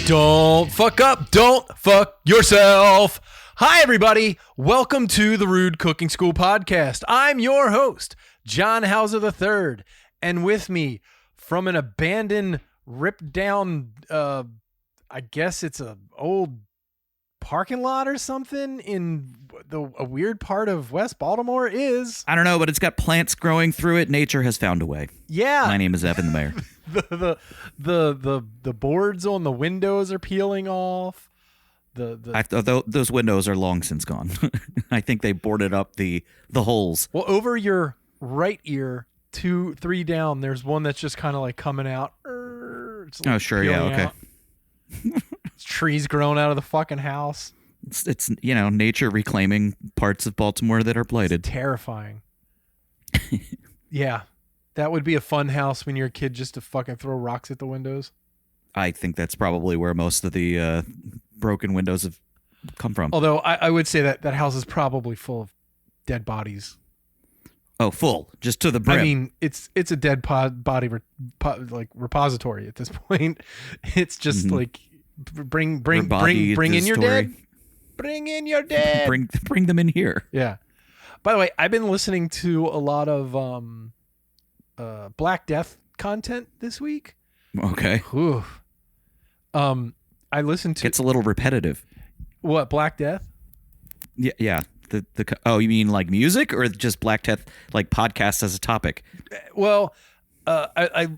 Don't fuck up. Don't fuck yourself. Hi, everybody. Welcome to the Rude Cooking School podcast. I'm your host, John Hauser III. And with me from an abandoned, ripped down, I guess it's a old parking lot or something in a weird part of West Baltimore is... I don't know, but it's got plants growing through it. Nature has found a way. Yeah. My name is Evan the Mayor. The boards on the windows are peeling off. Those windows are long since gone. I think they boarded up the holes. Well, over your right ear, 2-3 down, there's one that's just kind of like coming out. It's like sure, yeah, okay. Trees growing out of the fucking house. It's nature reclaiming parts of Baltimore that are blighted. It's terrifying. Yeah. That would be a fun house when you're a kid, just to fucking throw rocks at the windows. I think that's probably where most of the broken windows have come from. Although I would say that house is probably full of dead bodies. Oh, full, just to the brim. I mean, it's a dead body repository at this point. It's just like bring in your dead. Bring in your dead. Bring them in here. Yeah. By the way, I've been listening to a lot of Black Death content this week. Okay. Whew. I listened to... Gets a little repetitive. What, Black Death? Yeah. You mean like music or just Black Death, like podcasts as a topic? Well, I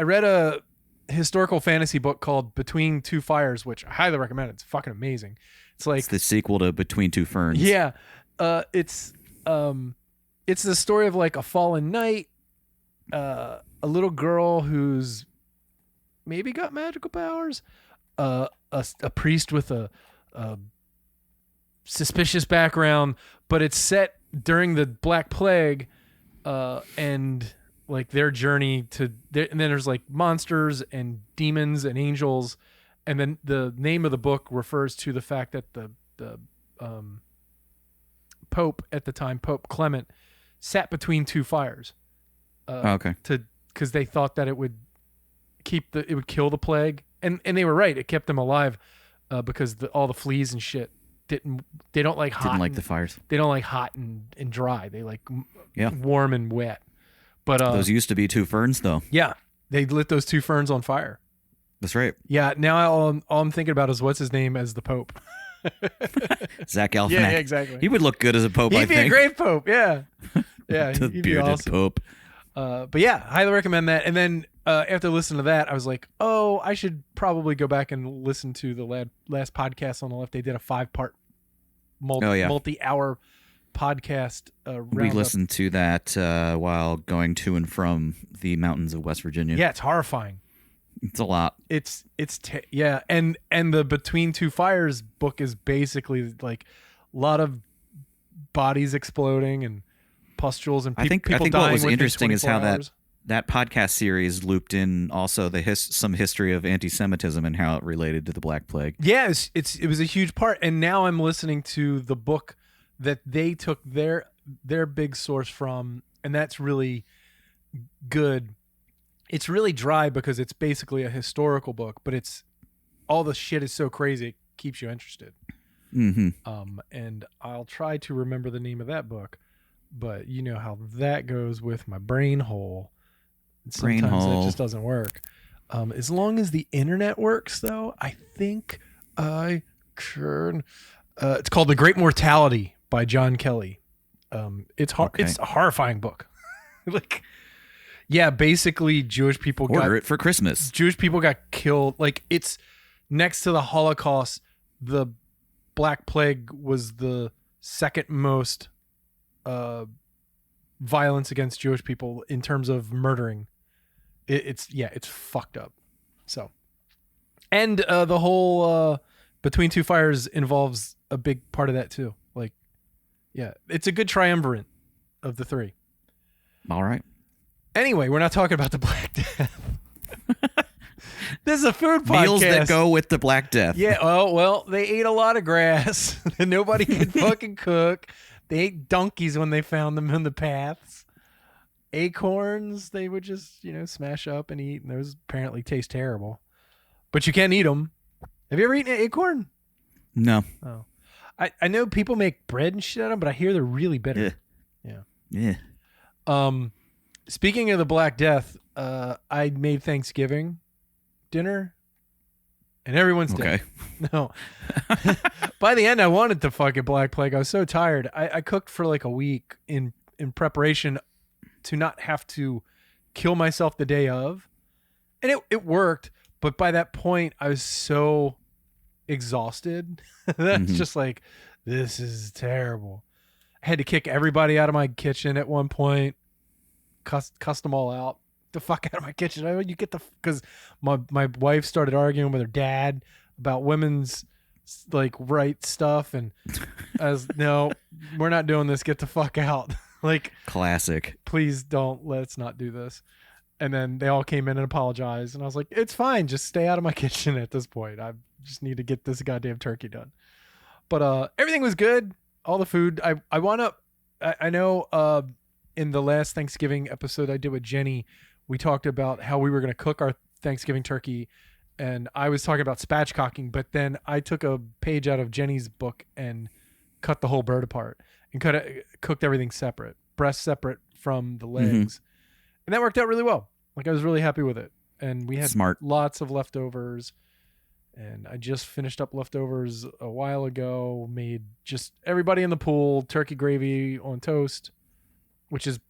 read a historical fantasy book called Between Two Fires, which I highly recommend. It's fucking amazing. It's the sequel to Between Two Ferns. Yeah. It's the story of like a fallen knight, a little girl who's maybe got magical powers, a priest with a suspicious background, but it's set during the Black Plague, and like their journey and then there's like monsters and demons and angels, and then the name of the book refers to the fact that the Pope at the time, Pope Clement, sat between two fires. Okay. Because they thought that it would kill the plague, and they were right. It kept them alive, because all the fleas and shit they don't like hot. Didn't like the fires. They don't like hot and dry. They like warm and wet. But those used to be two ferns, though. Yeah, they lit those two ferns on fire. That's right. Yeah. Now all I'm thinking about is what's his name as the Pope. Zach Galifianakis. Yeah, exactly. He would look good as a pope. He'd be a great pope. Yeah. Yeah. The he'd bearded be awesome. pope. But yeah, highly recommend that. And then after listening to that, I was like, oh, I should probably go back and listen to the last podcast on the left. They did a 5-part multi-hour podcast. We listened to that while going to and from the mountains of West Virginia. Yeah, it's horrifying. It's a lot. Yeah, and the Between Two Fires book is basically like a lot of bodies exploding and pustules and people dying. I think what was interesting is how that podcast series looped in also some history of anti-Semitism and how it related to the Black Plague. Yeah, it was a huge part. And now I'm listening to the book that they took their big source from, and that's really good. It's really dry because it's basically a historical book, but it's all the shit is so crazy it keeps you interested. Mm-hmm. And I'll try to remember the name of that book, but you know how that goes with my brain hole. Sometimes it just doesn't work. As long as the internet works, though, I think I can. It's called The Great Mortality by John Kelly. It's a horrifying book. Yeah, basically Jewish people order it for Christmas. Jewish people got killed. Like, it's next to the Holocaust. The Black Plague was the second most violence against Jewish people in terms of murdering. It's fucked up. So, and the whole Between Two Fires involves a big part of that too. Like, yeah, it's a good triumvirate of the three. All right. Anyway, we're not talking about the Black Death. This is a food podcast. Meals that go with the Black Death. Yeah. Oh, well, they ate a lot of grass and nobody could fucking cook. They ate donkeys when they found them in the paths. Acorns, they would just, smash up and eat, and those apparently taste terrible. but you can't eat them. Have you ever eaten an acorn? No. Oh, I know people make bread and shit out of them, but I hear they're really bitter. Yeah. Speaking of the Black Death, I made Thanksgiving dinner, and everyone's dead. No. By the end, I wanted the fucking Black Plague. I was so tired. I cooked for like a week in preparation to not have to kill myself the day of, and it worked. But by that point, I was so exhausted. That's just like, this is terrible. I had to kick everybody out of my kitchen at one point, cuss them all out. The fuck out of my kitchen. You get because my wife started arguing with her dad about women's like right stuff, and as no, we're not doing this. Get the fuck out. Like, classic. Please don't. Let's not do this. And then they all came in and apologized, and I was like, it's fine. Just stay out of my kitchen at this point. I just need to get this goddamn turkey done. But everything was good. All the food. I know in the last Thanksgiving episode I did with Jenny, we talked about how we were going to cook our Thanksgiving turkey, and I was talking about spatchcocking, but then I took a page out of Jenny's book and cut the whole bird apart and cooked everything separate, breast separate from the legs. And that worked out really well. Like, I was really happy with it. And we had lots of leftovers. And I just finished up leftovers a while ago. Made just everybody in the pool turkey gravy on toast, which is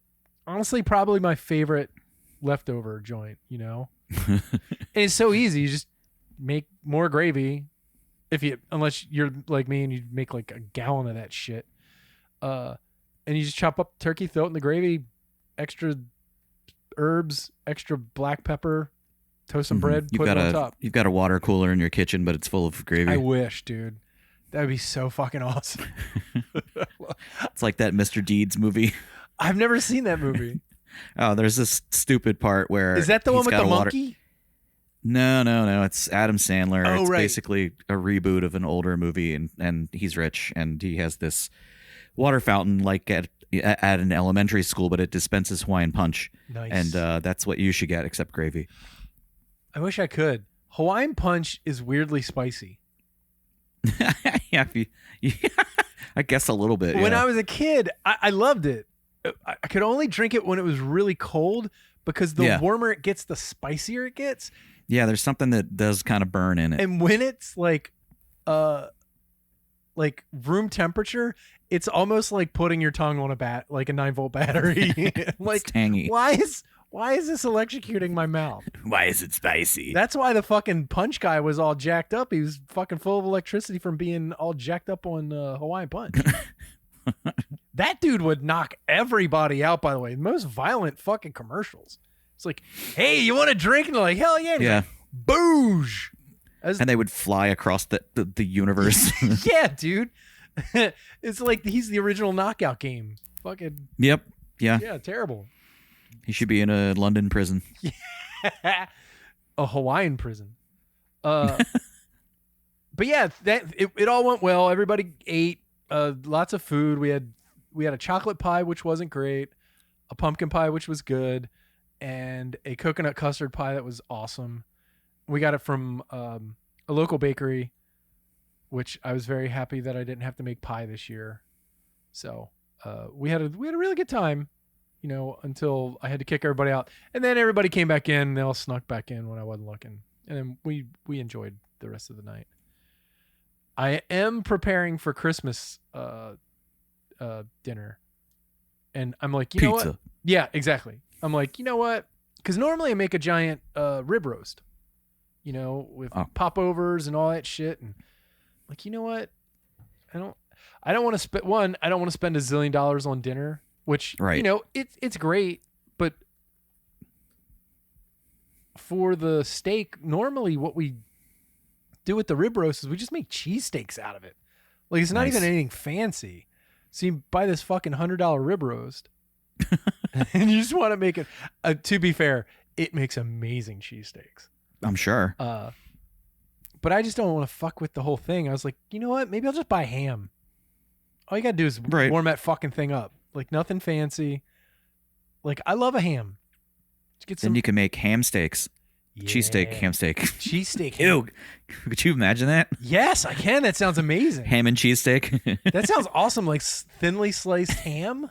honestly probably my favorite leftover joint, you know? And it's so easy. You just make more gravy. Unless you're like me and you make like a gallon of that shit. And you just chop up turkey, throw it in the gravy, extra herbs, extra black pepper, toast some bread, put it on top. You've got a water cooler in your kitchen, but it's full of gravy. I wish, dude. That'd be so fucking awesome. It's like that Mr. Deeds movie. I've never seen that movie. Oh, there's this stupid part where is that the one with the monkey? No. It's Adam Sandler. Oh, it's right. basically a reboot of an older movie, and he's rich, and he has this water fountain like at an elementary school, but it dispenses Hawaiian Punch. Nice. And that's what you should get, except gravy. I wish I could. Hawaiian Punch is weirdly spicy. Yeah, I guess a little bit. When I was a kid, I loved it. I could only drink it when it was really cold, because the warmer it gets, the spicier it gets. Yeah, there's something that does kind of burn in it. And when it's like room temperature, it's almost like putting your tongue on a 9-volt battery. Like, it's tangy. Why is this electrocuting my mouth? Why is it spicy? That's why the fucking Punch guy was all jacked up. He was fucking full of electricity from being all jacked up on Hawaiian Punch. That dude would knock everybody out, by the way. The most violent fucking commercials. It's like, hey, you want a drink? And they're like, hell yeah. Yeah. Like, boosh. And they would fly across the universe. Yeah, dude. It's like he's the original knockout game. Fucking. Yep. Yeah. Yeah, terrible. He should be in a London prison. A Hawaiian prison. But yeah, it all went well. Everybody ate lots of food. We had a chocolate pie, which wasn't great, a pumpkin pie, which was good, and a coconut custard pie that was awesome. We got it from a local bakery, which I was very happy that I didn't have to make pie this year. So we had a really good time, you know, until I had to kick everybody out, and then everybody came back in. They all snuck back in when I wasn't looking, and then we enjoyed the rest of the night. I am preparing for Christmas dinner, and I'm like, you know what? Yeah, exactly. I'm like, you know what? Because normally I make a giant rib roast, you know, with popovers and all that shit, and I'm like, you know what? I don't want to spend I don't want to spend $1 zillion on dinner, which you know, it's great, but for the steak, normally what we do with the rib roast is we just make cheesesteaks out of it. Like, it's not even anything fancy. So you buy this fucking $100 rib roast and you just want to make it. To be fair, it makes amazing cheesesteaks. I'm sure. But I just don't want to fuck with the whole thing. I was like, you know what? Maybe I'll just buy ham. All you got to do is warm that fucking thing up. Like, nothing fancy. Like, I love a ham. Then you can make ham steaks. Cheesesteak, ham steak. Cheesesteak. Ew. Could you imagine that? Yes, I can. That sounds amazing. Ham and cheesesteak. That sounds awesome. Like thinly sliced ham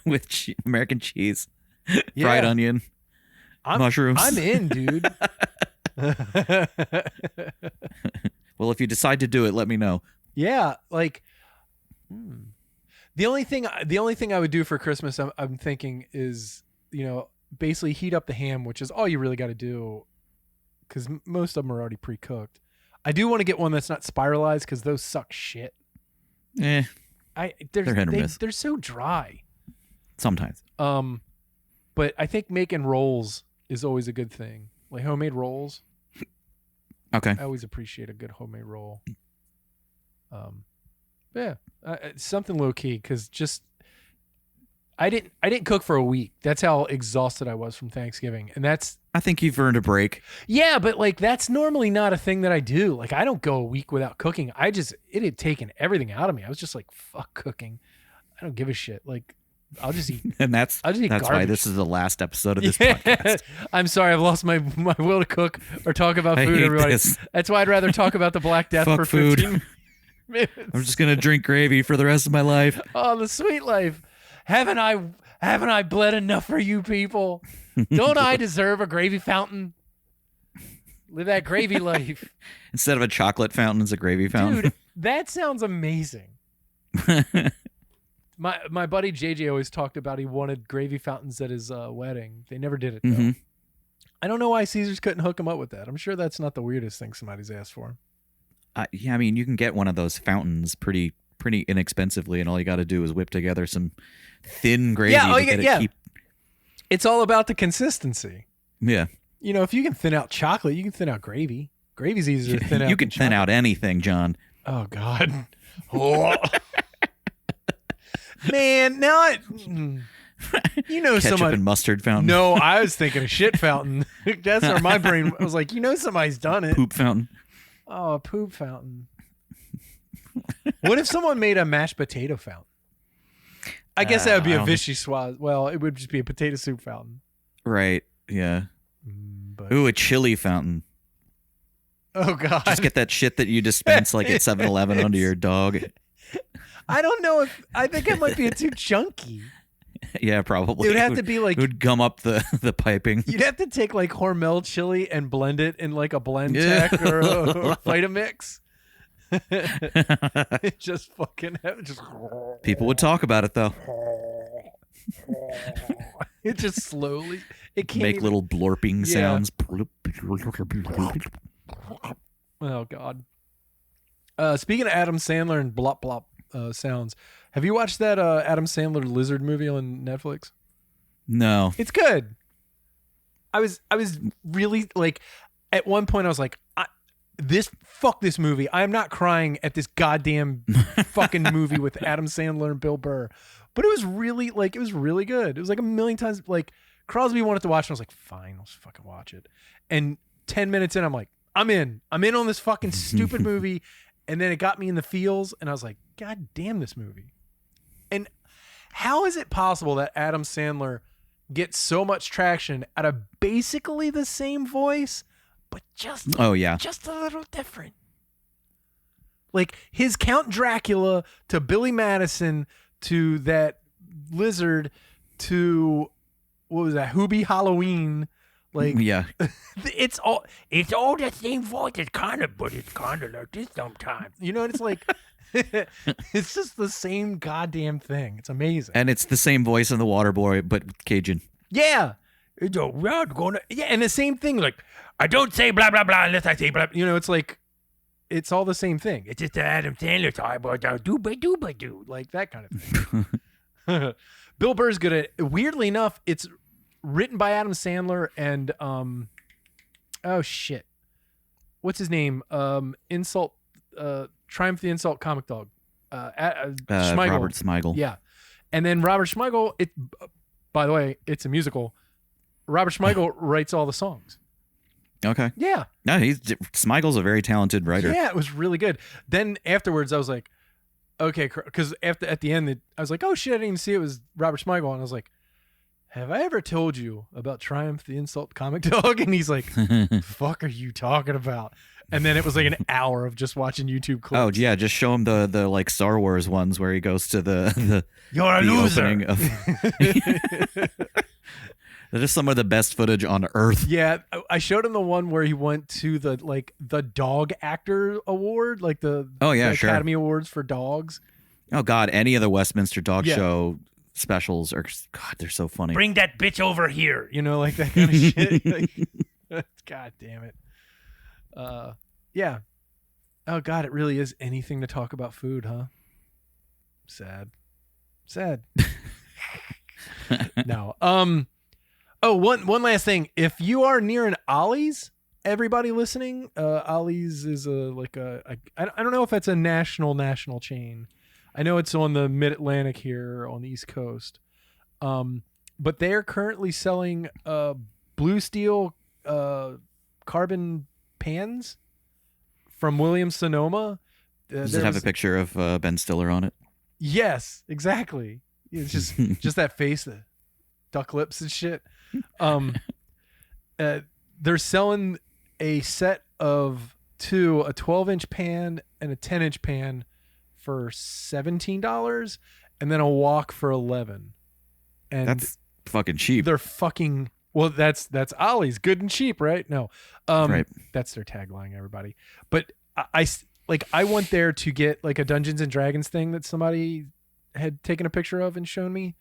with American cheese, Yeah. fried onion, mushrooms. I'm in, dude. Well, if you decide to do it, let me know. Yeah, like the only thing I would do for Christmas, I'm thinking is, basically heat up the ham, which is all you really got to do, because most of them are already pre-cooked. I do want to get one that's not spiralized, because those suck shit. They're hit or miss. They're so dry. Sometimes. But I think making rolls is always a good thing, like homemade rolls. Okay. I always appreciate a good homemade roll. Yeah, something low key, because just I didn't cook for a week. That's how exhausted I was from Thanksgiving, and I think you've earned a break. Yeah, but like that's normally not a thing that I do. Like I don't go a week without cooking. It had taken everything out of me. I was just like, fuck cooking. I don't give a shit. Like I'll just eat. And that's garbage. Why this is the last episode of this podcast. I'm sorry, I've lost my will to cook or talk about food. Everybody. This. That's why I'd rather talk about the Black Death Fuck for 15 food. minutes. I'm just gonna drink gravy for the rest of my life. Oh, the sweet life. Haven't I bled enough for you people? Don't I deserve a gravy fountain? Live that gravy life. Instead of a chocolate fountain, it's a gravy fountain. Dude, that sounds amazing. My buddy JJ always talked about he wanted gravy fountains at his wedding. They never did it though. Mm-hmm. I don't know why Caesars couldn't hook him up with that. I'm sure that's not the weirdest thing somebody's asked for. Yeah, I mean, you can get one of those fountains pretty inexpensively, and all you got to do is whip together some thin gravy to get it keep. It's all about the consistency. Yeah. If you can thin out chocolate, you can thin out gravy. Gravy's easier to thin out. You can thin out anything, John. Oh God. Oh. Man, now Ketchup somebody and mustard fountain. No, I was thinking a shit fountain. That's where my brain was like, somebody's done it. Poop fountain. Oh, a poop fountain. What if someone made a mashed potato fountain? I guess that would be a vichyssoise. Well, it would just be a potato soup fountain. Right. Yeah. But... Ooh, a chili fountain. Oh God. Just get that shit that you dispense like at 7-Eleven onto your dog. I don't know I think it might be too chunky. Yeah, probably. It would have to be like... It would gum up the piping. You'd have to take like Hormel chili and blend it in like a blend tech or a Vitamix. Just fucking... People would talk about it, though. It just slowly... It can't make little blorping sounds. Oh, God. Speaking of Adam Sandler and blop blop sounds, have you watched that Adam Sandler lizard movie on Netflix? No. It's good. I was really like, at one point I was like, fuck this movie. I am not crying at this goddamn fucking movie with Adam Sandler and Bill Burr. But it was really good. It was like a million times, like Crosby wanted to watch it. I was like, fine, let's fucking watch it. And 10 minutes in, I'm like, I'm in on this fucking stupid movie. And then it got me in the feels, and I was like, God damn this movie. And how is it possible that Adam Sandler gets so much traction out of basically the same voice, but just a little different? Like his Count Dracula to Billy Madison to that lizard to, what was that, Hubie Halloween. Like, yeah, it's all the same voice. It's kind of like this sometimes. And it's like, it's just the same goddamn thing. It's amazing. And it's the same voice in The Waterboy, but Cajun. Yeah. And the same thing. Like, I don't say blah, blah, blah unless I say blah. It's like, it's all the same thing. It's just Adam Sandler type, do, like that kind of thing. Bill Burr's good at it. Weirdly enough, it's written by Adam Sandler and oh shit, what's his name? Triumph the Insult Comic Dog. Schmeigel. Robert Smigel. Yeah, and then Robert Smigel. It, by the way, it's a musical. Robert Smigel writes all the songs. Okay. Yeah. No, Smigel's a very talented writer. Yeah, it was really good. Then afterwards, I was like, okay, because at the end, I was like, oh shit, I didn't even see it was Robert Smigel, and I was like, have I ever told you about Triumph the Insult Comic Dog? And he's like, fuck are you talking about? And then it was like an hour of just watching YouTube clips. Oh yeah, just show him the like Star Wars ones where he goes to the You're a loser. opening of. They're just some of the best footage on Earth. Yeah, I showed him the one where he went to the Dog Actor Award, like the Academy Awards for dogs. Oh God, any of the Westminster Dog Show specials are they're so funny. Bring that bitch over here, like that kind of shit. God damn it. Yeah. Oh God, it really is anything to talk about food, huh? Sad. No. Oh, one last thing. If you are near an Ollie's, everybody listening, Ollie's is I don't know if it's a national chain. I know it's on the Mid-Atlantic here on the East Coast. But they're currently selling blue steel carbon pans from Williams-Sonoma. Does it have a picture of Ben Stiller on it? Yes, exactly. It's just that face, the duck lips and shit. They're selling a set of two, a 12-inch pan and a 10-inch pan for $17, and then a wok for $11. And that's fucking cheap. They're fucking that's Ollie's, good and cheap, right? No, right. That's their tagline, everybody. But I went there to get like a Dungeons and Dragons thing that somebody had taken a picture of and shown me,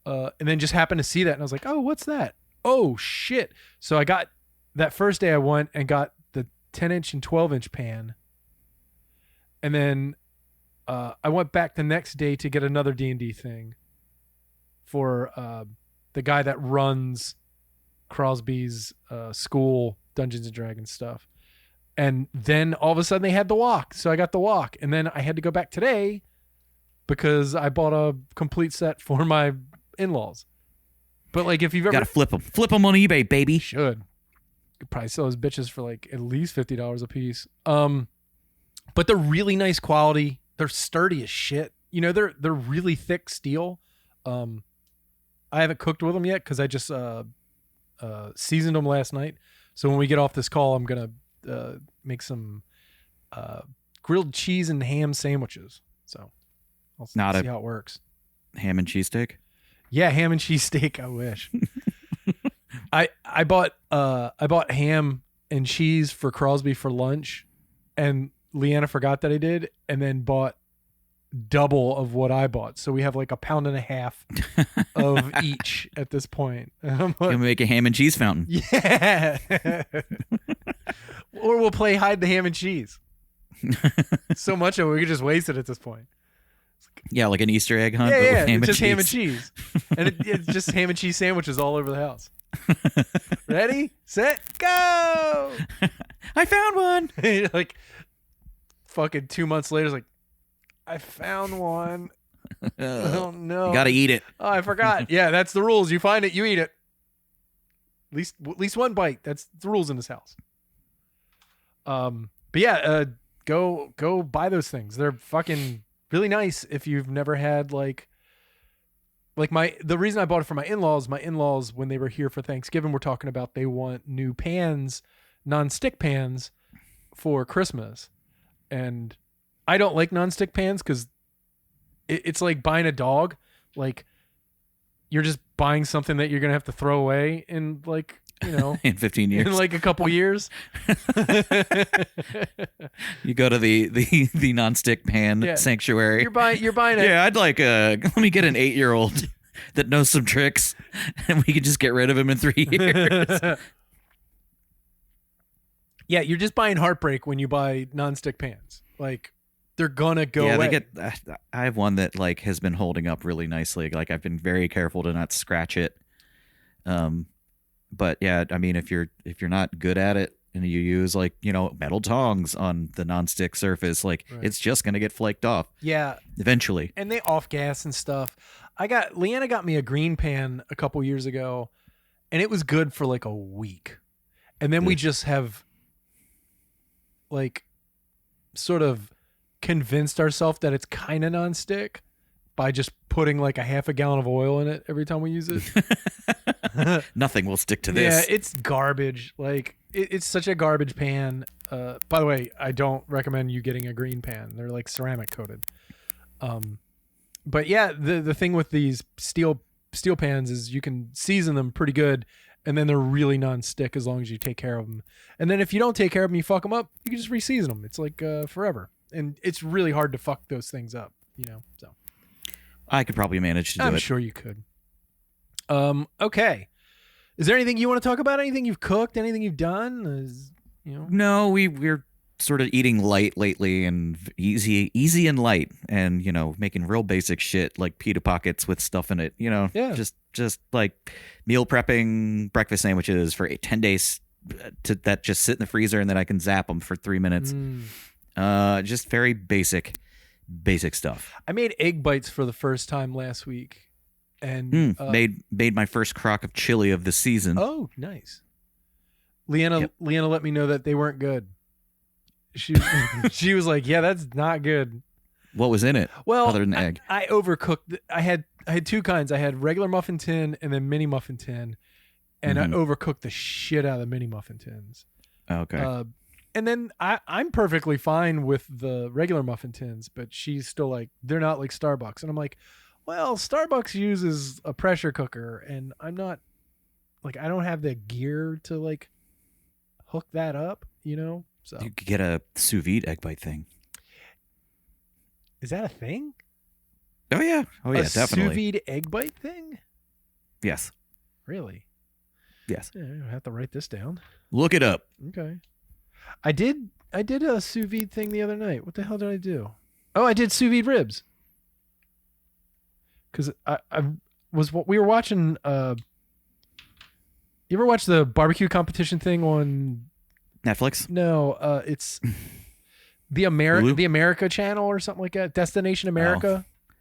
and then just happened to see that, and I was like, oh, what's that? Oh shit! So I got that first day I went and got the 10-inch and 12-inch pan, and then I went back the next day to get another D&D thing for the guy that runs Crosby's school Dungeons and Dragons stuff. And then all of a sudden they had the wok. So I got the wok. And then I had to go back today because I bought a complete set for my in-laws. But like if you've ever... Gotta flip them on eBay, baby. Should. Could probably sell those bitches for like at least $50 a piece. But they're really nice quality. They're sturdy as shit. They're really thick steel. I haven't cooked with them yet because I just seasoned them last night. So when we get off this call, I'm gonna make some grilled cheese and ham sandwiches. So I'll see how it works. Ham and cheese steak? Yeah, ham and cheese steak. I wish. I bought ham and cheese for Crosby for lunch, and Leanna forgot that I did, and then bought double of what I bought. So we have like 1.5 pounds of each at this point. Can we make a ham and cheese fountain? Yeah. Or we'll play hide the ham and cheese. So much of it, we could just waste it at this point. Yeah, like an Easter egg hunt. Yeah, but yeah, with ham it's just and ham and cheese. And it's just ham and cheese sandwiches all over the house. Ready, set, go! I found one. Like fucking 2 months later, it's like, I found one. Oh no! You gotta eat it. Oh, I forgot. Yeah, that's the rules. You find it, you eat it. At least one bite. That's the rules in this house. But yeah, go buy those things. They're fucking really nice. If you've never had the reason I bought it for my in-laws when they were here for Thanksgiving, were talking about they want new pans, non-stick pans for Christmas, and I don't like non-stick pans because it's like buying a dog. Like, you're just buying something that you're gonna have to throw away in in 15 years, in like a couple years. You go to the non-stick pan sanctuary. You're buying it. Yeah, I'd like let me get an 8-year-old that knows some tricks, and we can just get rid of him in 3 years. Yeah, you're just buying heartbreak when you buy non-stick pans. Like, they're gonna go away. I have one that has been holding up really nicely. Like, I've been very careful to not scratch it. But yeah, I mean, if you're not good at it and you use metal tongs on the nonstick surface, it's just gonna get flaked off. Yeah, eventually. And they off gas and stuff. Leanna got me a green pan a couple years ago, and it was good for like a week, and then we just have sort of convinced ourselves that it's kind of nonstick by just putting like a half a gallon of oil in it every time we use it. Nothing will stick to this. Yeah, it's garbage. Like it's such a garbage pan. By the way, I don't recommend you getting a green pan. They're like ceramic coated. But yeah, the thing with these steel pans is you can season them pretty good, and then they're really non-stick as long as you take care of them. And then if you don't take care of them, you fuck them up, you can just re-season them. It's like forever. And it's really hard to fuck those things up, so. I could probably manage to do it. I'm sure you could. Okay. Is there anything you want to talk about? Anything you've cooked? Anything you've done? No, we're sort of eating light lately and easy and light, and making real basic shit like pita pockets with stuff in it. Yeah. Just like meal prepping breakfast sandwiches for 10 days that just sit in the freezer and then I can zap them for 3 minutes. Just very basic stuff. I made egg bites for the first time last week, and made my first crock of chili of the season. Oh, nice. Leanna let me know that they weren't good. She was like, "Yeah, that's not good." What was in it? Well, other than egg, I overcooked. I had two kinds. I had regular muffin tin and then mini muffin tin, and I overcooked the shit out of the mini muffin tins. Okay. And then I'm perfectly fine with the regular muffin tins, but she's still like, they're not like Starbucks. And I'm like, well, Starbucks uses a pressure cooker, and I'm not, like, I don't have the gear to like hook that up, So you could get a sous vide egg bite thing. Is that a thing? Oh yeah, definitely. Sous vide egg bite thing? Yes. Really? Yes. Yeah, I have to write this down. Look it up. Okay. I did a sous vide thing the other night. What the hell did I do? Oh, I did sous vide ribs. Because we were watching. You ever watch the barbecue competition thing on Netflix? No, it's the America channel or something like that. Destination America. Oh.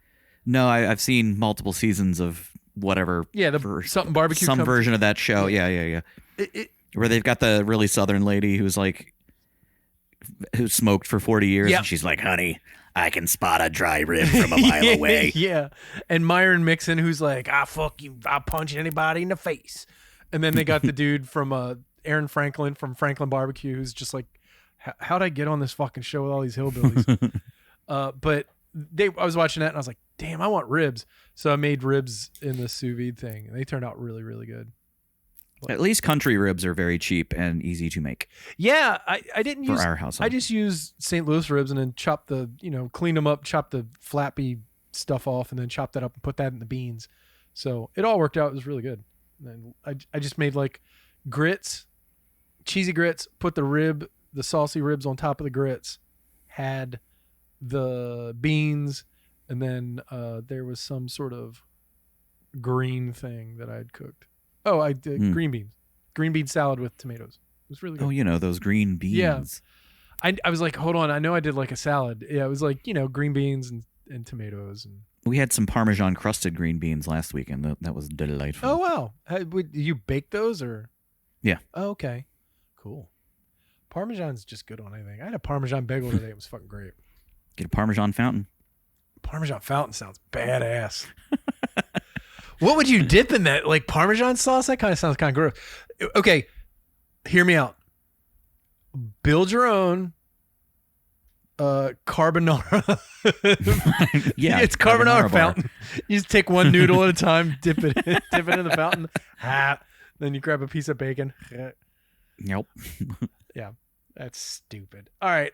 No, I've seen multiple seasons of whatever. Yeah, something barbecue. Some version of that show. Yeah. Where they've got the really southern lady who smoked for 40 years, and she's like, "Honey, I can spot a dry rib from a mile away." Yeah, and Myron Mixon, who's like, "Ah, fuck you, I'll punch anybody in the face." And then they got the dude from Aaron Franklin from Franklin Barbecue, who's just like, "How'd I get on this fucking show with all these hillbillies?" But I was watching that, and I was like, "Damn, I want ribs." So I made ribs in the sous vide thing, and they turned out really, really good. At least country ribs are very cheap and easy to make. Yeah, I didn't use our household. I just used St. Louis ribs and then clean them up, chop the flappy stuff off, and then chop that up and put that in the beans. So it all worked out. It was really good. And I just made like grits, cheesy grits, put the saucy ribs on top of the grits, had the beans, and then there was some sort of green thing that I had cooked. Oh, I did green beans. Green bean salad with tomatoes. It was really good. Oh, those green beans. Yeah. I was like, hold on. I know I did like a salad. Yeah, it was like, green beans and tomatoes. And we had some Parmesan crusted green beans last week, and that was delightful. Oh, wow. Did you bake those or? Yeah. Oh, okay. Cool. Parmesan's just good on anything. I had a Parmesan bagel today. It was fucking great. Get a Parmesan fountain. Parmesan fountain sounds badass. What would you dip in that? Like Parmesan sauce? That kind of sounds kind of gross. Okay, hear me out. Build your own carbonara. Yeah, it's carbonara fountain. You just take one noodle at a time, dip it in the fountain. Then you grab a piece of bacon. Nope. Yeah, that's stupid. All right,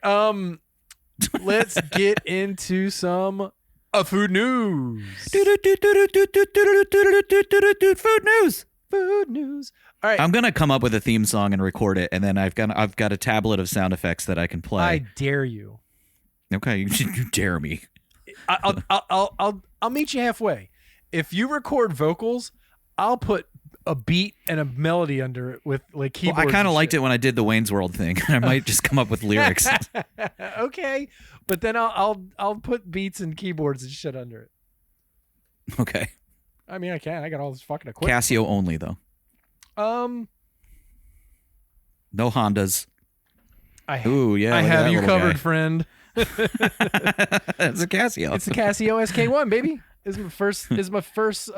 let's get into some food news. Food news. All right. I'm gonna come up with a theme song and record it, and then I've got a tablet of sound effects that I can play. I dare you. Okay, you dare me. I'll meet you halfway. If you record vocals, I'll put a beat and a melody under it with like keyboards. Well, I kind of liked it when I did the Wayne's World thing. I might just come up with lyrics. Okay, but then I'll put beats and keyboards and shit under it. Okay. I mean, I can. I got all this fucking equipment. Casio only though. No Hondas. I have you covered, friend. It's a Casio. It's the Casio SK1, baby. Is my first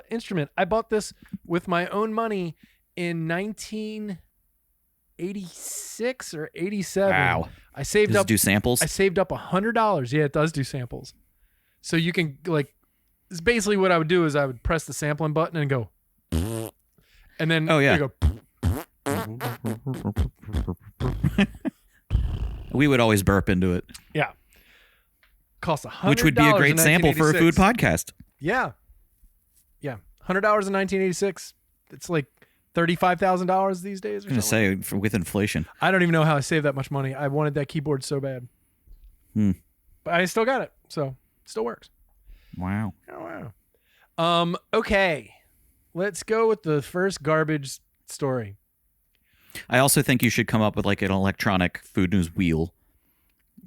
instrument. I bought this with my own money in 1986 or 87. Wow. I saved Does up. it do samples? I saved up $100. Yeah, it does do samples. So you can it's basically what I would do is I would press the sampling button and go, and then you go. We would always burp into it. Yeah. Costs $100. Which would be a great sample for a food podcast. Yeah. Yeah. $100 in 1986. It's like $35,000 these days. I was going to say, with inflation. I don't even know how I saved that much money. I wanted that keyboard so bad. But I still got it. So it still works. Wow. Oh, wow. Okay. Let's go with the first garbage story. I also think you should come up with like an electronic food news wheel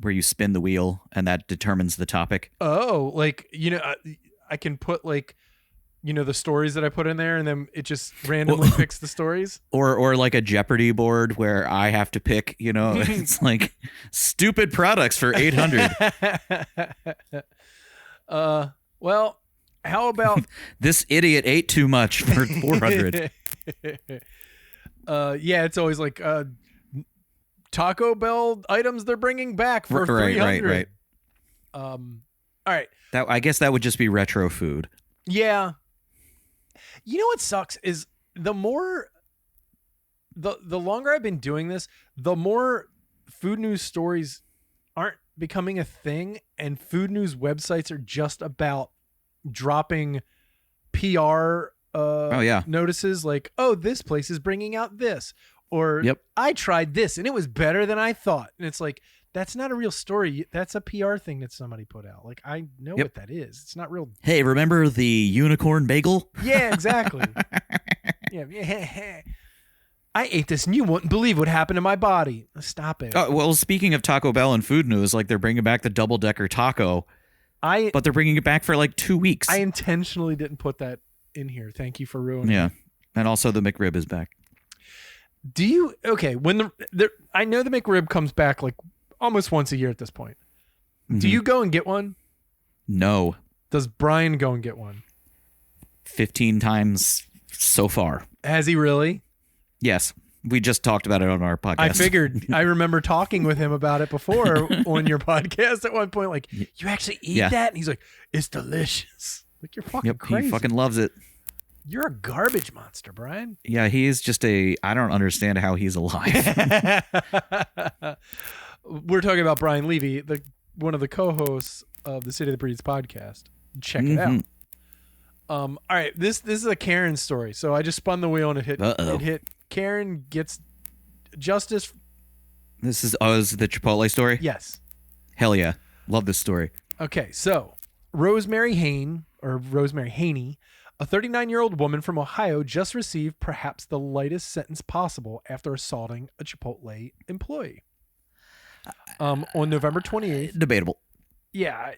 where you spin the wheel and that determines the topic. Oh, I can put the stories that I put in there and then it just randomly picks the stories. Or like a Jeopardy board where I have to pick, it's like stupid products for 800. Well, how about this idiot ate too much for 400? Yeah, it's always like Taco Bell items they're bringing back for 300. Right. All right. I guess that would just be retro food. Yeah. You know what sucks is the longer I've been doing this, the more food news stories aren't becoming a thing, and food news websites are just about dropping PR notices like, oh, this place is bringing out this, or I tried this and it was better than I thought. And it's like, that's not a real story. That's a PR thing that somebody put out. Like, I know what that is. It's not real. Hey, remember the unicorn bagel? Yeah, exactly. Yeah. I ate this and you wouldn't believe what happened to my body. Stop it. Well, speaking of Taco Bell and food news, like they're bringing back the double-decker taco, but they're bringing it back for like 2 weeks. I intentionally didn't put that in here. Thank you for ruining it. Yeah. And also the McRib is back. Do you? Okay. When I know the McRib comes back like almost once a year at this point. Mm-hmm. Do you go and get one? No. Does Brian go and get one? 15 times so far. Has he really? Yes. We just talked about it on our podcast. I figured. I remember talking with him about it before on your podcast at one point. Like, you actually eat that? And he's like, it's delicious. Like, you're fucking crazy. He fucking loves it. You're a garbage monster, Brian. Yeah, he is just I don't understand how he's alive. We're talking about Brian Levy, one of the co-hosts of the City of the Breeds podcast. Check it out. All right, this is a Karen story. So I just spun the wheel and it hit. Karen gets justice. This is the Chipotle story? Yes. Hell yeah. Love this story. Okay, so Rosemary Haney, a 39-year-old woman from Ohio, just received perhaps the lightest sentence possible after assaulting a Chipotle employee. On November 28th. Debatable. Yeah,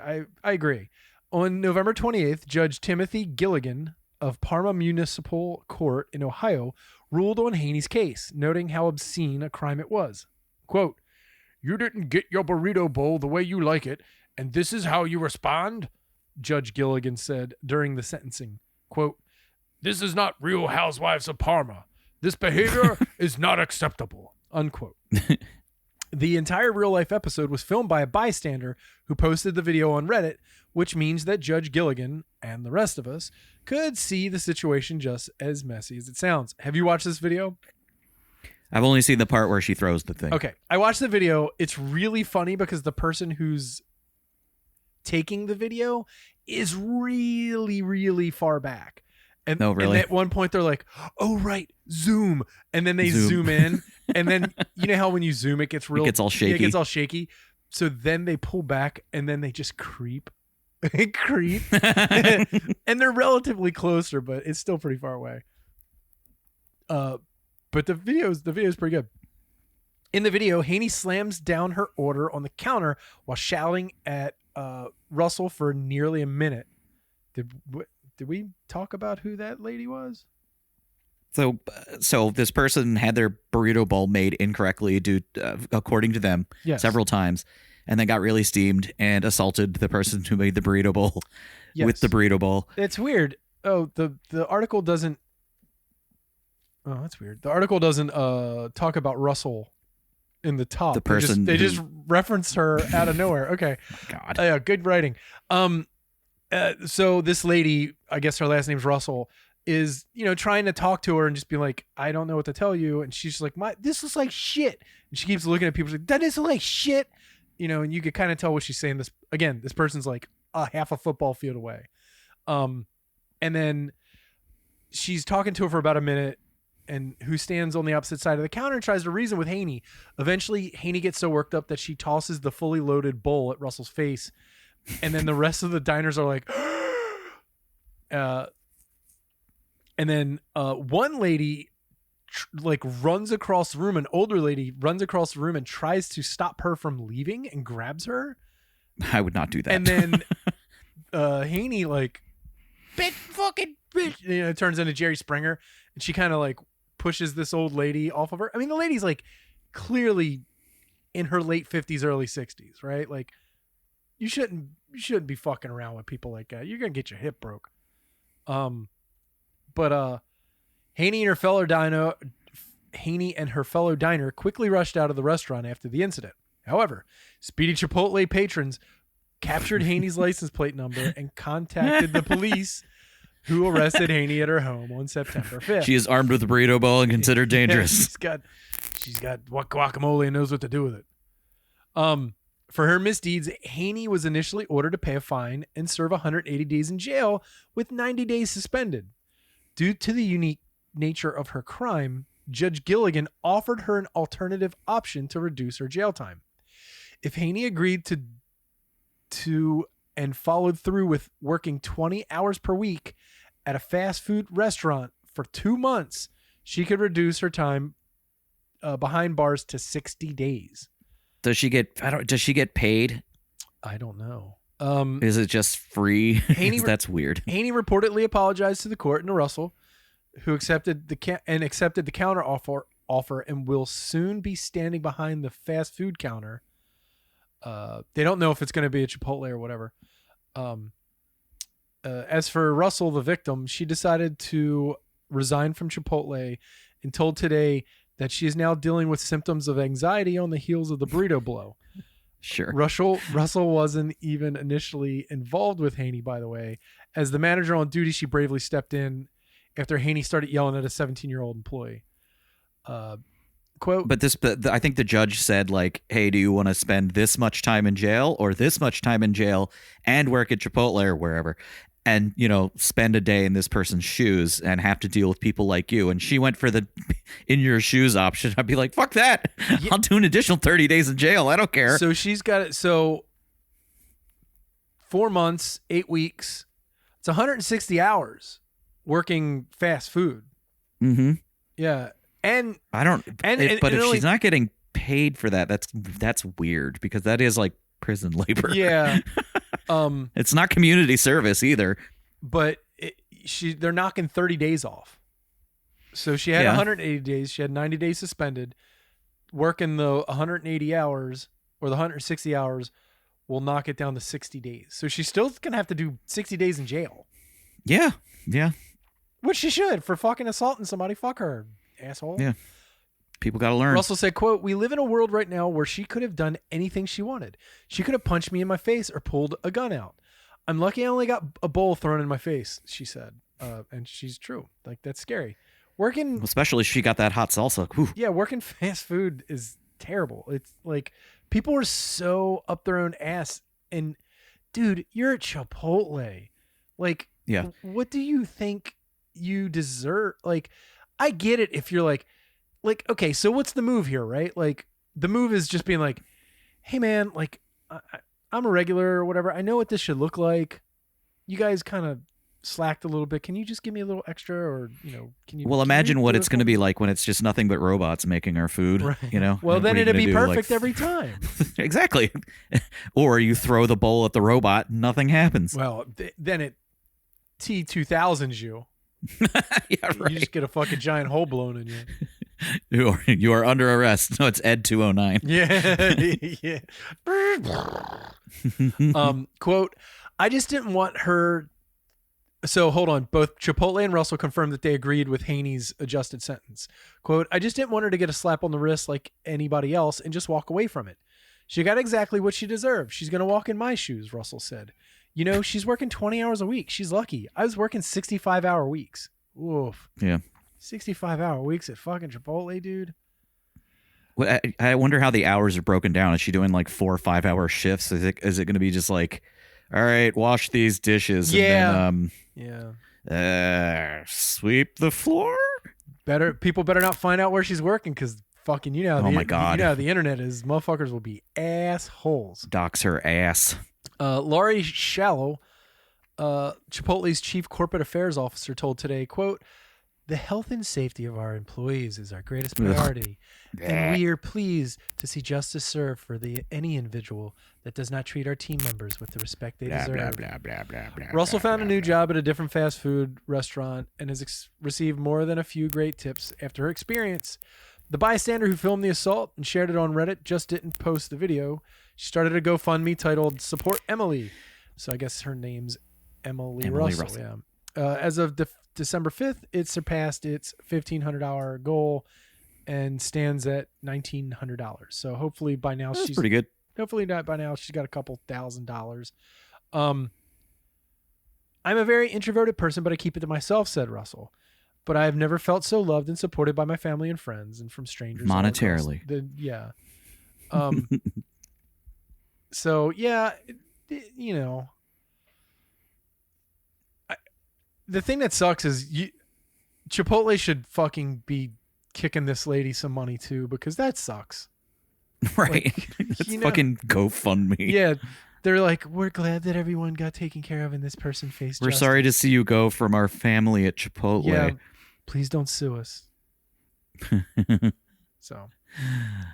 I agree. On November 28th, Judge Timothy Gilligan of Parma Municipal Court in Ohio ruled on Haney's case, noting how obscene a crime it was. Quote, "You didn't get your burrito bowl the way you like it, and this is how you respond?" Judge Gilligan said during the sentencing. Quote, "This is not Real Housewives of Parma. This behavior is not acceptable." Unquote. The entire real-life episode was filmed by a bystander who posted the video on Reddit, which means that Judge Gilligan and the rest of us could see the situation just as messy as it sounds. Have you watched this video? I've only seen the part where she throws the thing. Okay. I watched the video. It's really funny because the person who's taking the video is really, really far back. And, really? And at one point they're like, "Oh, right, zoom." And then they zoom in. And then, you know how when you zoom, it gets all shaky. It gets all shaky. So then they pull back and then they just creep. creep. And they're relatively closer, but it's still pretty far away. But the video's pretty good. In the video, Haney slams down her order on the counter while shouting at Russell for nearly a minute. Did we talk about who that lady was? So this person had their burrito bowl made incorrectly, according to them, several times, and then got really steamed and assaulted the person who made the burrito bowl with the burrito bowl. It's weird. Oh, the article doesn't. Oh, that's weird. The article doesn't talk about Russell in the top. The person they just reference her out of nowhere. Okay. Oh my God. Yeah, good writing. So this lady, I guess her last name's Russell, is trying to talk to her and just be like, I don't know what to tell you, and she's like, this is like shit, and she keeps looking at people like, that is like shit, and you could kind of tell what she's saying. This person's like half a football field away, and then she's talking to her for about a minute, and who stands on the opposite side of the counter and tries to reason with Haney. Eventually, Haney gets so worked up that she tosses the fully loaded bowl at Russell's face, and then the rest of the diners are like, and then one lady runs across the room, an older lady runs across the room and tries to stop her from leaving and grabs her. I would not do that. And then Haney bitch, fucking bitch, turns into Jerry Springer, and she kind of pushes this old lady off of her. I mean, the lady's clearly in her late 50s, early 60s, right? You shouldn't be fucking around with people like that. You're gonna get your hip broke. But Haney and her fellow diner quickly rushed out of the restaurant after the incident. However, speedy Chipotle patrons captured Haney's license plate number and contacted the police, who arrested Haney at her home on September 5th. She is armed with a burrito bowl and considered dangerous. Yeah, she's got guacamole and knows what to do with it. For her misdeeds, Haney was initially ordered to pay a fine and serve 180 days in jail with 90 days suspended. Due to the unique nature of her crime, Judge Gilligan offered her an alternative option to reduce her jail time. If Haney agreed to and followed through with working 20 hours per week at a fast food restaurant for 2 months, she could reduce her time behind bars to 60 days. Does she get paid? I don't know. Is it just free? That's weird. Haney reportedly apologized to the court and to Russell, who accepted the counter offer and will soon be standing behind the fast food counter. They don't know if it's going to be a Chipotle or whatever. As for Russell, the victim, she decided to resign from Chipotle and told Today that she is now dealing with symptoms of anxiety on the heels of the burrito blow. Sure. Russell wasn't even initially involved with Haney, by the way. As the manager on duty, she bravely stepped in after Haney started yelling at a 17-year-old employee. Quote. But I think the judge said, hey, do you want to spend this much time in jail or this much time in jail and work at Chipotle or wherever? And, spend a day in this person's shoes and have to deal with people like you. And she went for the in your shoes option. I'd be like, fuck that. Yeah. I'll do an additional 30 days in jail. I don't care. So she's got it. So 4 months, 8 weeks. It's 160 hours working fast food. Mm-hmm. Yeah. And I don't, but if she's not getting paid for that, that's weird, because that is prison labor. Yeah. It's not community service either. But they're knocking 30 days off. So she had 180 days. She had 90 days suspended. Working the 180 hours or the 160 hours will knock it down to 60 days. So she's still going to have to do 60 days in jail. Yeah. Yeah. Which she should, for fucking assaulting somebody. Fuck her, asshole. Yeah. People got to learn. Russell said, quote, "We live in a world right now where she could have done anything she wanted. She could have punched me in my face or pulled a gun out. I'm lucky I only got a bowl thrown in my face," she said. And she's true. That's scary. Working, especially if she got that hot salsa. Whew. Yeah, working fast food is terrible. It's people are so up their own ass. And dude, you're at Chipotle. Yeah. What do you think you deserve? I get it if you're okay, so what's the move here, right? The move is just being hey man, I'm a regular or whatever. I know what this should look like. You guys kind of slacked a little bit. Can you just give me a little extra, or can you? Well, imagine what it's going to be like when it's just nothing but robots making our food. Right. Well, then it'd be perfect every time. Exactly. Or you throw the bowl at the robot, nothing happens. Well, then it T2000s you. Yeah, right. You just get a fucking giant hole blown in you. You are under arrest. No, it's Ed 209. Yeah. Yeah. Quote, I just didn't want her. So hold on. Both Chipotle and Russell confirmed that they agreed with Haney's adjusted sentence. Quote, I just didn't want her to get a slap on the wrist like anybody else and just walk away from it. She got exactly what she deserved. She's going to walk in my shoes, Russell said. You know, she's working 20 hours a week. She's lucky. I was working 65-hour weeks. Oof. Yeah. 65-hour weeks at fucking Chipotle, dude. Well, I wonder how the hours are broken down. Is she doing like 4 or 5 hour shifts? Is it going to be just like, all right, wash these dishes. Yeah. And then, sweep the floor. People better not find out where she's working because fucking, you know, oh my God. You know, the internet is motherfuckers will be assholes. Dox her ass. Laurie Shallow, Chipotle's chief corporate affairs officer, told Today, quote, the health and safety of our employees is our greatest priority, and we are pleased to see justice served for any individual that does not treat our team members with the respect they deserve. Russell found a new job at a different fast food restaurant and has received more than a few great tips after her experience. The bystander who filmed the assault and shared it on Reddit just didn't post the video. She started a GoFundMe titled Support Emily. So I guess her name's Emily Russell. Yeah. As of December 5th, it surpassed its $1,500 goal and stands at $1,900. So hopefully by now That's pretty good. Hopefully not by now she's got a couple $1,000s. I'm a very introverted person, but I keep it to myself, said Russell. But I have never felt so loved and supported by my family and friends and from strangers. Monetarily. Yeah. So yeah, you know, the thing that sucks is Chipotle should fucking be kicking this lady some money too, because that sucks. Right. It's fucking GoFundMe. Yeah. They're like, we're glad that everyone got taken care of and this person faced We're justice. sorry to see you go from our family at Chipotle. Yeah. Please don't sue us. So.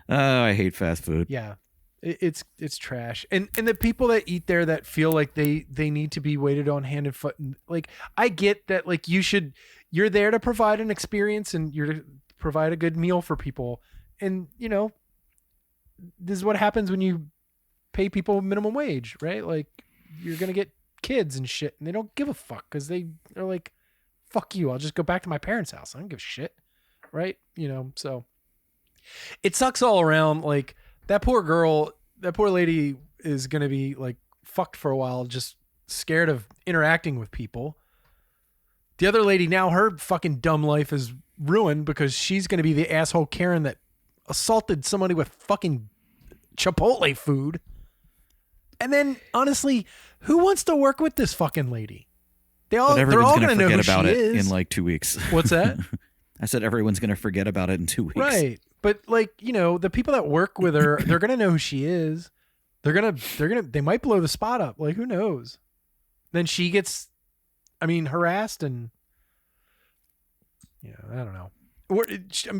Oh, I hate fast food. Yeah. It's trash. And the people that eat there that feel like they need to be waited on hand and foot. And like, I get that, like, you're there to provide an experience and you're to provide a good meal for people. And, you know, this is what happens when you pay people minimum wage, right? Like, you're going to get kids and shit and they don't give a fuck because they are like, fuck you. I'll just go back to my parents' house. I don't give a shit. Right. You know, so it sucks all around. Like, that poor girl, that poor lady is going to be like fucked for a while, just scared of interacting with people. The other lady, now her fucking dumb life is ruined because she's going to be the asshole Karen that assaulted somebody with fucking Chipotle food. And then, honestly, who wants to work with this fucking lady? They're all going to know who about she it is in like 2 weeks. What's that? I said everyone's going to forget about it in 2 weeks. Right. But like, you know, the people that work with her, they're going to know who she is. They might blow the spot up. Like, who knows? Then she gets, harassed and, I don't know.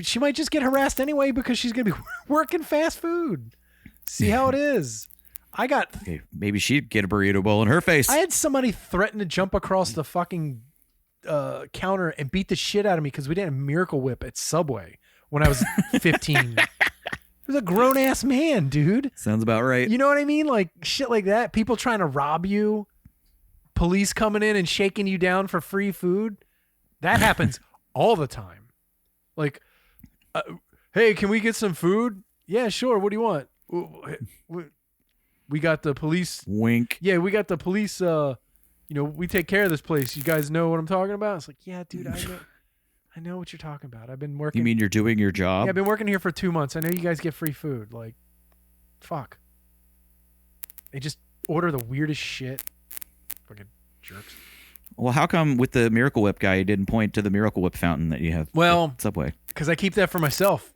She might just get harassed anyway because she's going to be working fast food. See how it is. Maybe she'd get a burrito bowl in her face. I had somebody threaten to jump across the fucking counter and beat the shit out of me because we didn't have Miracle Whip at Subway when I was 15. It was a grown ass man, dude. Sounds about right. You know what I mean? Like shit like that. People trying to rob you. Police coming in and shaking you down for free food. That happens all the time. Like, hey, can we get some food? Yeah, sure. What do you want? We got the police. Wink. Yeah, we got the police. We take care of this place. You guys know what I'm talking about? It's like, yeah, dude, I know what you're talking about. I've been working. You mean you're doing your job? Yeah, I've been working here for 2 months. I know you guys get free food. Like, fuck. They just order the weirdest shit. Fucking jerks. Well, how come with the Miracle Whip guy, you didn't point to the Miracle Whip fountain that you have at Subway? Because I keep that for myself.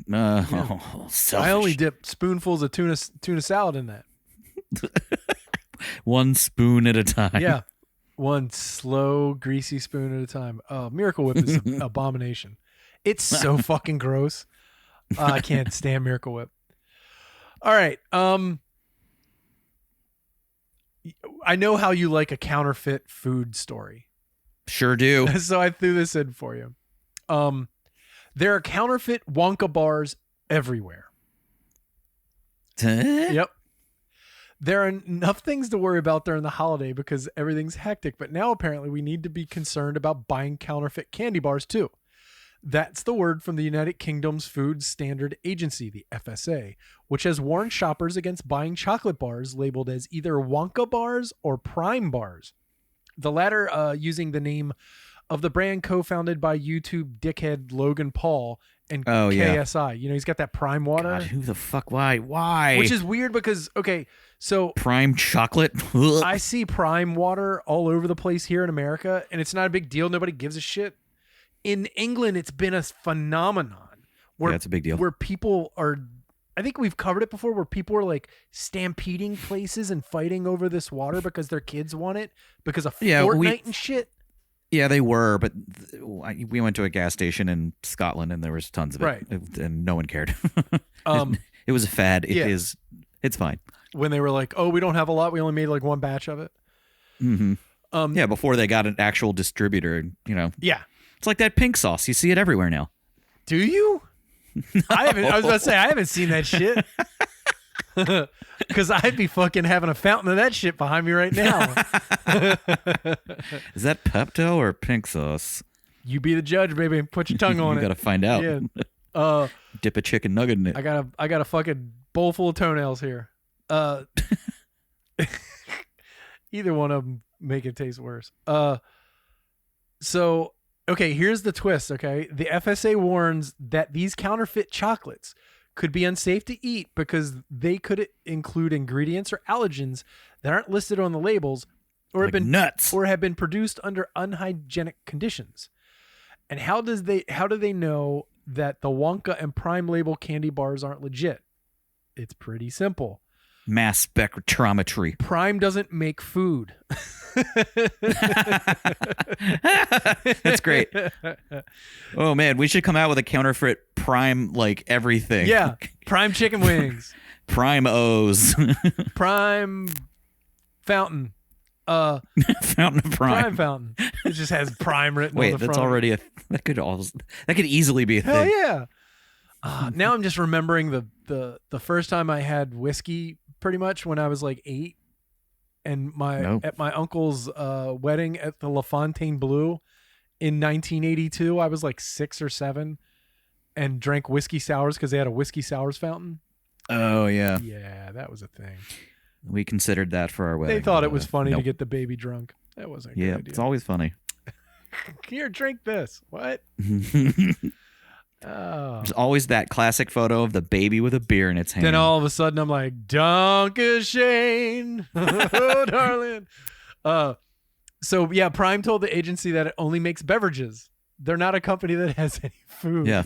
Selfish. I only dip spoonfuls of tuna salad in that. One spoon at a time. Yeah. One slow, greasy spoon at a time. Miracle Whip is an abomination. It's so fucking gross. I can't stand Miracle Whip. All right. I know how you like a counterfeit food story. Sure do. So I threw this in for you. There are counterfeit Wonka bars everywhere. Yep. There are enough things to worry about during the holiday because everything's hectic, but now apparently we need to be concerned about buying counterfeit candy bars too. That's the word from the United Kingdom's Food Standard Agency, the FSA, which has warned shoppers against buying chocolate bars labeled as either Wonka bars or Prime bars. The latter using the name of the brand co-founded by YouTube dickhead Logan Paul and KSI. You know, he's got that Prime water. God, who the fuck? Why? Which is weird because, okay, so Prime chocolate? I see Prime water all over the place here in America, and it's not a big deal. Nobody gives a shit. In England, it's been a phenomenon. Where, it's a big deal. Where people are, I think we've covered it before, where people are like stampeding places and fighting over this water because their kids want it because of Fortnite and shit. Yeah, they were, but we went to a gas station in Scotland and there was tons of it, and no one cared. It was a fad. It's fine. When they were like, "Oh, we don't have a lot. We only made like one batch of it." Mm-hmm. Before they got an actual distributor, you know. Yeah, it's like that pink sauce. You see it everywhere now. Do you? No. I was about to say I haven't seen that shit. Because I'd be fucking having a fountain of that shit behind me right now. Is that Pepto or pink sauce? You be the judge, baby. Put your tongue on it. You gotta find out. Yeah. Dip a chicken nugget in it. I got a fucking bowl full of toenails here. Either one of them make it taste worse. So okay, here's the twist. Okay, the FSA warns that these counterfeit chocolates could be unsafe to eat because they could include ingredients or allergens that aren't listed on the labels or like have been produced under unhygienic conditions. And how do they know that the Wonka and Prime label candy bars aren't legit? It's pretty simple. Mass spectrometry. Prime doesn't make food. That's great. Oh man, we should come out with a counterfeit Prime like everything. Yeah, Prime chicken wings. Prime O's. Prime fountain. Fountain of Prime. Prime fountain. It just has Prime written on the front. Wait, that's already that could easily be a Hell thing. Yeah. Now I'm just remembering the first time I had whiskey, pretty much when I was like 8, and at my uncle's wedding at the LaFontaine Blue in 1982. I was like 6 or 7, and drank whiskey sours because they had a whiskey sours fountain. Oh yeah, yeah, that was a thing. We considered that for our wedding. They thought it was funny to get the baby drunk. That wasn't a good idea. It's always funny. Here, drink this. What? Oh. There's always that classic photo of the baby with a beer in its hand. Then all of a sudden I'm like, Donkashane. Oh, darling. So yeah, Prime told the agency that it only makes beverages. They're not a company that has any food. Yeah,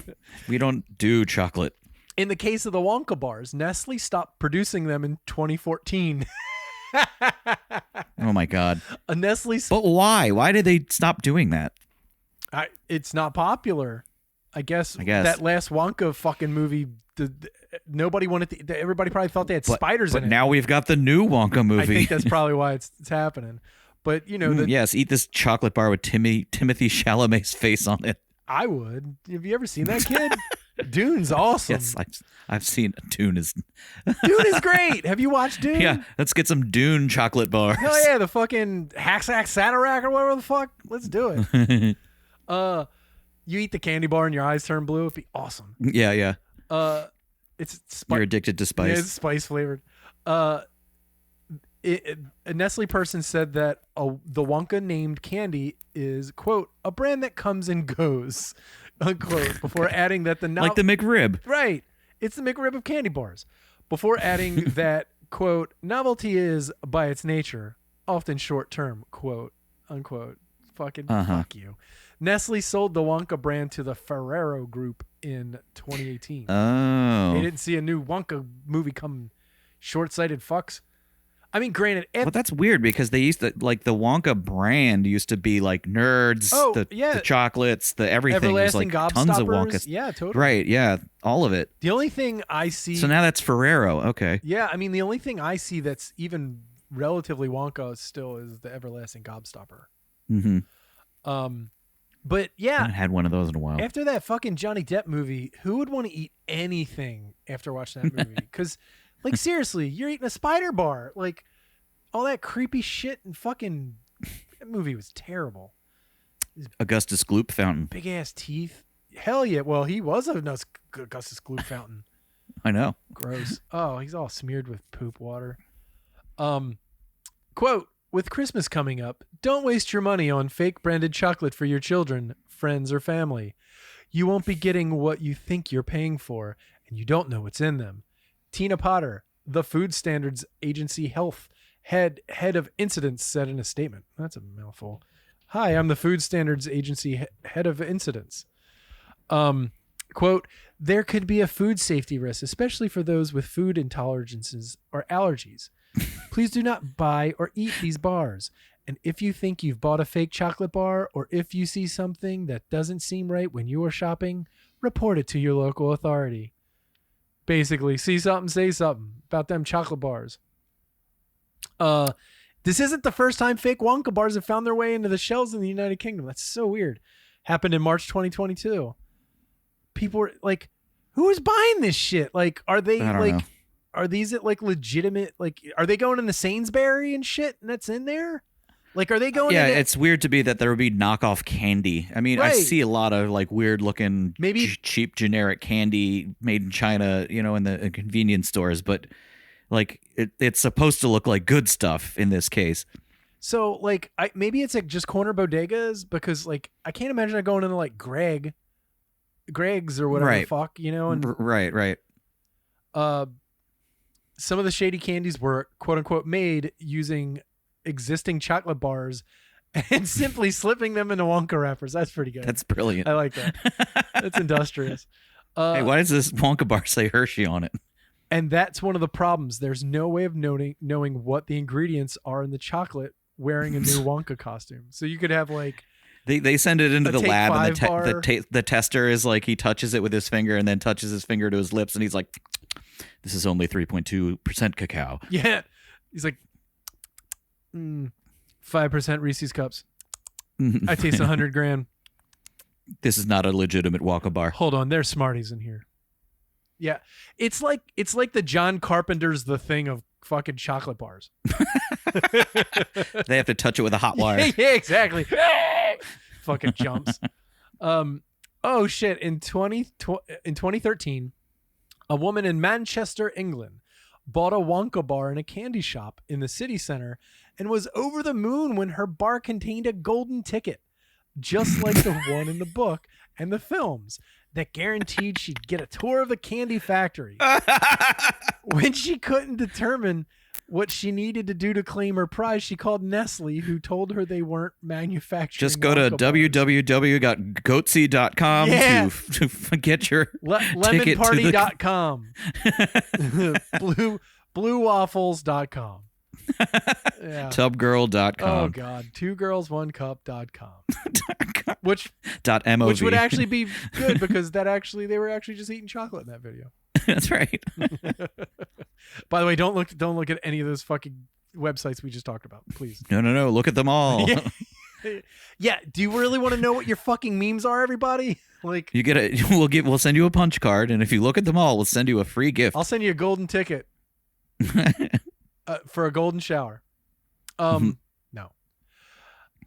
we don't do chocolate. In the case of the Wonka bars, Nestle stopped producing them in 2014. Oh my God. But why? Why did they stop doing that? It's not popular. I guess that last Wonka fucking movie, nobody wanted to. Everybody probably thought they had spiders in it. But now we've got the new Wonka movie. I think that's probably why it's happening. But you know, yes, eat this chocolate bar with Timothy Chalamet's face on it. I would. Have you ever seen that kid? Dune's awesome. Yes, I've seen Dune is great. Have you watched Dune? Yeah, let's get some Dune chocolate bars. Hell yeah, the fucking Hack-Sack Satirac or whatever the fuck. Let's do it. You eat the candy bar and your eyes turn blue. It'd be awesome. Yeah. It's You're addicted to spice. Yeah, it's spice flavored. A Nestle person said that the Wonka named candy is, quote, a brand that comes and goes, unquote, before adding that like the McRib. Right. It's the McRib of candy bars. Before adding that, quote, novelty is, by its nature, often short term, quote, unquote. Fucking fuck you. Nestle sold the Wonka brand to the Ferrero Group in 2018. Oh. They didn't see a new Wonka movie coming. Short-sighted fucks. I mean, granted... Well, that's weird because they used to... Like, the Wonka brand used to be, like, nerds, the chocolates, the everything. Everlasting was, like, tons of Wonka. Yeah, totally. Right, yeah. All of it. The only thing I see... So now that's Ferrero. Okay. Yeah, I mean, the only thing I see that's even relatively Wonka still is the Everlasting Gobstopper. Mm-hmm. But yeah, I haven't had one of those in a while. After that fucking Johnny Depp movie, who would want to eat anything after watching that movie? Because Like, seriously, you're eating a spider bar. Like, all that creepy shit and fucking... That movie was terrible. Augustus Gloop fountain. Big ass teeth. Hell yeah. Well, he was a Augustus Gloop fountain. I know. Gross. Oh, he's all smeared with poop water. Quote, with Christmas coming up, don't waste your money on fake branded chocolate for your children, friends, or family. You won't be getting what you think you're paying for, and you don't know what's in them. Tina Potter, the Food Standards Agency head of incidents, said in a statement. That's a mouthful. Hi, I'm the Food Standards Agency head of incidents. Quote, there could be a food safety risk, especially for those with food intolerances or allergies. Please do not buy or eat these bars. And if you think you've bought a fake chocolate bar, or if you see something that doesn't seem right when you are shopping, report it to your local authority. Basically, see something, say something about them chocolate bars. This isn't the first time fake Wonka bars have found their way into the shelves in the United Kingdom. That's so weird. Happened in March 2022. People were like, who is buying this shit? Like, are they like, know. Are these like legitimate? Like, are they going in the Sainsbury and shit and that's in there? Like, are they going? Yeah, it's weird to be that there would be knockoff candy. I mean, right. I see a lot of like weird looking, maybe cheap generic candy made in China, you know, in the convenience stores, but like it's supposed to look like good stuff in this case. So like, maybe it's like just corner bodegas, because like I can't imagine it going into like Greg's or whatever the fuck, you know. And right. Some of the shady candies were quote unquote made using existing chocolate bars and simply slipping them into Wonka wrappers. That's pretty good. That's brilliant. I like that. That's industrious. Hey, why does this Wonka bar say Hershey on it? And that's one of the problems. There's no way of knowing what the ingredients are in the chocolate wearing a new Wonka costume. So you could have like... They send it into the lab, and the tester is like, he touches it with his finger and then touches his finger to his lips, and he's like, this is only 3.2% cacao. Yeah. He's like, 5% Reese's Cups. I taste 100 grand. This is not a legitimate Wonka bar. Hold on, there's Smarties in here. Yeah, it's like the John Carpenter's The Thing of fucking chocolate bars. They have to touch it with a hot wire. Yeah, exactly. Fucking jumps. Oh shit! In 2013, a woman in Manchester, England, bought a Wonka bar in a candy shop in the city center and was over the moon when her bar contained a golden ticket, just like the one in the book and the films, that guaranteed she'd get a tour of the candy factory. When she couldn't determine what she needed to do to claim her prize, she called Nestle, who told her they weren't manufacturing. Just go to www.goatsy.com to get your lemonparty.com. Bluewaffles.com. Yeah. Tubgirl.com. Oh god, 2girls1cup.com. which .mov. Which would actually be good, because they were actually just eating chocolate in that video. That's right. By the way, don't look at any of those fucking websites we just talked about, please. No. Look at them all. Yeah. Do you really want to know what your fucking memes are, everybody? Like, you get it. We'll send you a punch card, and if you look at them all, we'll send you a free gift. I'll send you a golden ticket for a golden shower. No.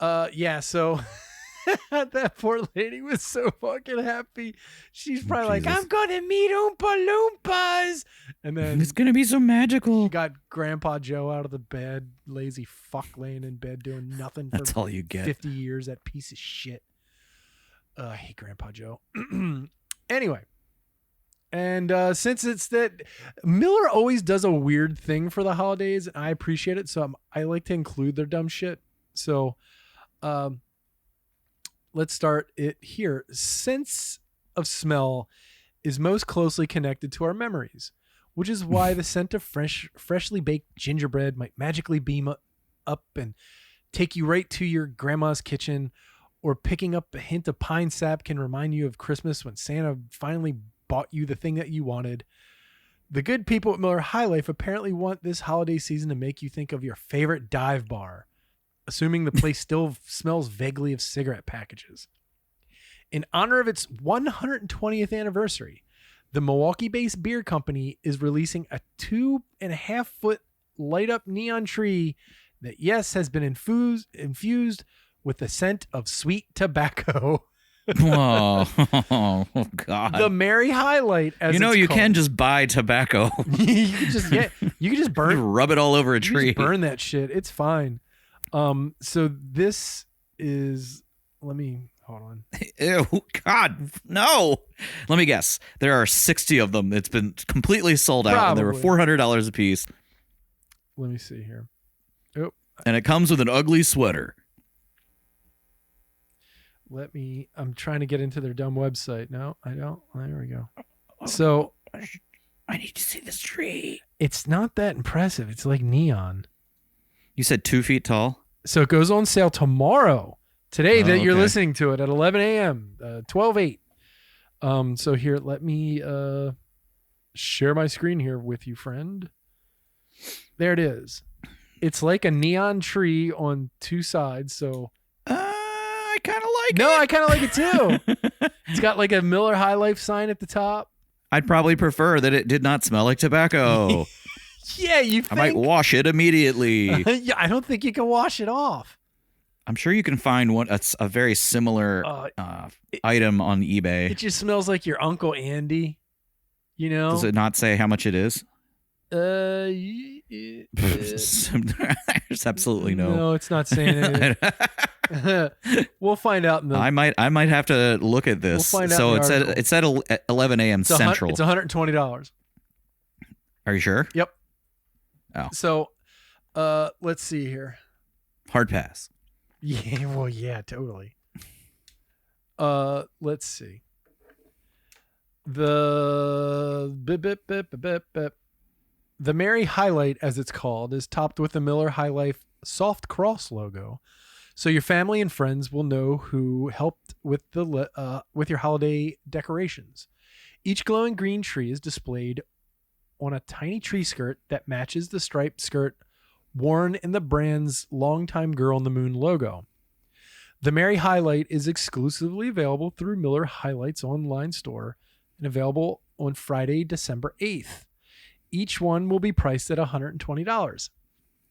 Yeah. So. That poor lady was so fucking happy. She's probably like, I'm gonna meet Oompa Loompas, and then it's gonna be so magical. She got Grandpa Joe out of the bed, lazy fuck, laying in bed doing nothing. That's all you get. 50 years, that piece of shit. I hate Grandpa Joe. Anyway, and since it's that, Miller always does a weird thing for the holidays, and I appreciate it. So I like to include their dumb shit. So, let's start it here. Sense of smell is most closely connected to our memories, which is why the scent of freshly baked gingerbread might magically beam up and take you right to your grandma's kitchen, or picking up a hint of pine sap can remind you of Christmas when Santa finally bought you the thing that you wanted. The good people at Miller High Life apparently want this holiday season to make you think of your favorite dive bar, assuming the place still smells vaguely of cigarette packages. In honor of its 120th anniversary, The Milwaukee-based beer company is releasing a 2.5-foot light-up neon tree that, yes, has been infused with the scent of sweet tobacco. Whoa. Oh, God. The merry highlight, as you know, it's you called. can just buy tobacco. you can just burn You rub it all over a you tree. just burn that shit. It's fine. So this is. Let me hold on. Ew, God, no. Let me guess. There are 60 of them. It's been completely sold out, and they were $400 a piece. Let me see here. Oh, And it comes with an ugly sweater. I'm trying to get into their dumb website. No, I don't. There we go. So I need to see this tree. it's not that impressive. It's like neon. You said 2 feet tall? So it goes on sale tomorrow. Today that you're okay. listening to it at 11 a.m., 12/8. So here, let me share my screen here with you, friend. There it is. It's like a neon tree on two sides. So I kind of like it. no, I kind of like it too. It's got like a Miller High Life sign at the top. I'd probably prefer that it did not smell like tobacco. Yeah, you I think? might wash it immediately. Yeah, I don't think you can wash it off. I'm sure you can find one a very similar item on eBay. It just smells like your Uncle Andy. You know? Does it not say how much it is? There's There's absolutely no. No, it's not saying anything. We'll find out. I might have to look at this. We'll find out so in the it's at 11 a.m. Central. It's $120. Are you sure? Yep. Oh. So, let's see here. Hard pass. Yeah, well, yeah, totally. Let's see. The Merry Highlight, as it's called, is topped with the Miller High Life soft cross logo, so your family and friends will know who helped with with your holiday decorations. Each glowing green tree is displayed on a tiny tree skirt that matches the striped skirt worn in the brand's longtime Girl in the Moon logo. The Merry Highlight is exclusively available through Miller Highlight's online store and available on Friday, December 8th. Each one will be priced at $120.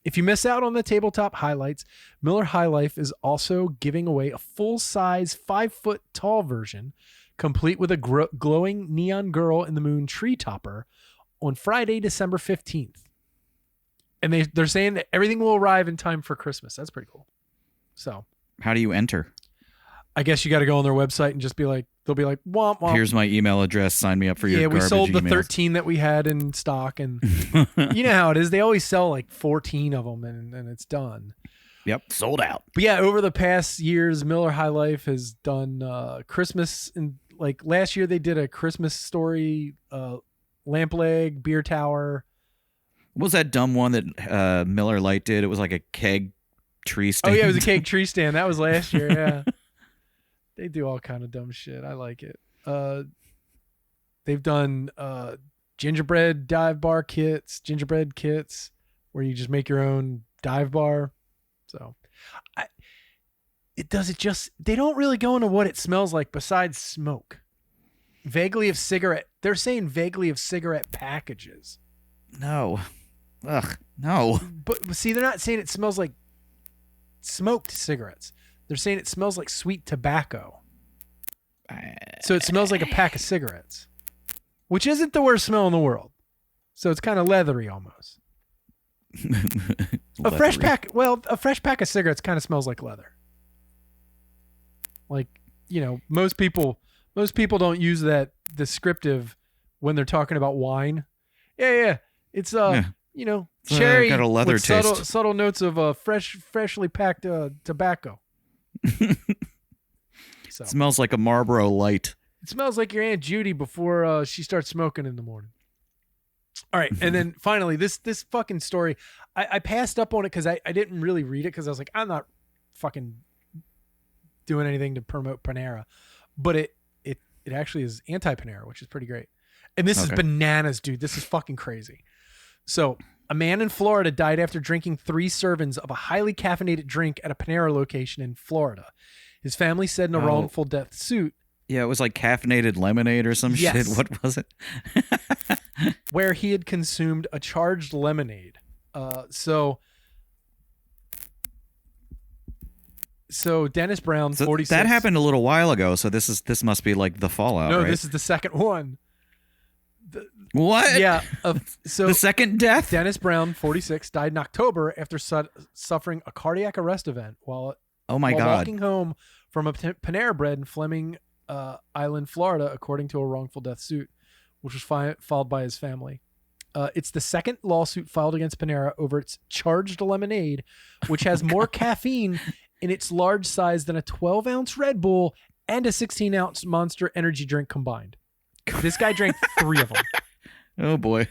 If you miss out on the tabletop highlights, Miller High Life is also giving away a full-size 5-foot tall version, complete with a glowing neon Girl in the Moon tree topper, on Friday, December 15th. And they're saying that everything will arrive in time for Christmas. That's pretty cool. So, how do you enter? I guess you got to go on their website and just be like, they'll be like, womp womp. Here's my email address. Sign me up for your we garbage sold the emails. 13 that we had in stock, and you know how it is. They always sell like 14 of them, and it's done. Yep, sold out. But yeah, over the past years, Miller High Life has done Christmas, and like last year they did a Christmas story, lamp leg, beer tower. What was that dumb one that Miller Lite did? It was like a keg tree stand. Oh yeah, it was a keg tree stand. That was last year. Yeah, they do all kind of dumb shit. I like it. They've done gingerbread dive bar kits, gingerbread kits, where you just make your own dive bar. So, they don't really go into what it smells like besides smoke. Vaguely of cigarette. They're saying vaguely of cigarette packages. No. Ugh, no. But see, they're not saying it smells like smoked cigarettes. They're saying it smells like sweet tobacco. So it smells like a pack of cigarettes, which isn't the worst smell in the world. So it's kind of leathery almost. A fresh pack of cigarettes kind of smells like leather. Like, you know, most people don't use that descriptive when they're talking about wine. Yeah. It's you know, cherry got a leather with taste. subtle notes of freshly packed tobacco. So It smells like a Marlboro Light. it smells like your Aunt Judy before she starts smoking in the morning. All right, and then finally, this fucking story, I passed up on it because I didn't really read it because I was like, I'm not fucking doing anything to promote Panera, but it actually is anti-Panera, which is pretty great. And this is bananas, dude. This is fucking crazy. So, a man in Florida died after drinking 3 servings of a highly caffeinated drink at a Panera location in Florida. His family said in a wrongful death suit Yeah, it was like caffeinated lemonade or some Yes. shit. What was it? Where he had consumed a charged lemonade. So Dennis Brown, So 46. that happened a little while ago. So this must be like the fallout. No, right? this is the second one. What? Yeah. So the second death. Dennis Brown, 46, died in October after suffering a cardiac arrest event while Oh my while God. walking home from a Panera Bread in Fleming Island, Florida, according to a wrongful death suit, which was filed by his family. It's the second lawsuit filed against Panera over its charged lemonade, which has more caffeine in its large size than a 12-ounce Red Bull and a 16-ounce Monster energy drink combined. This guy drank 3 of them. Oh boy.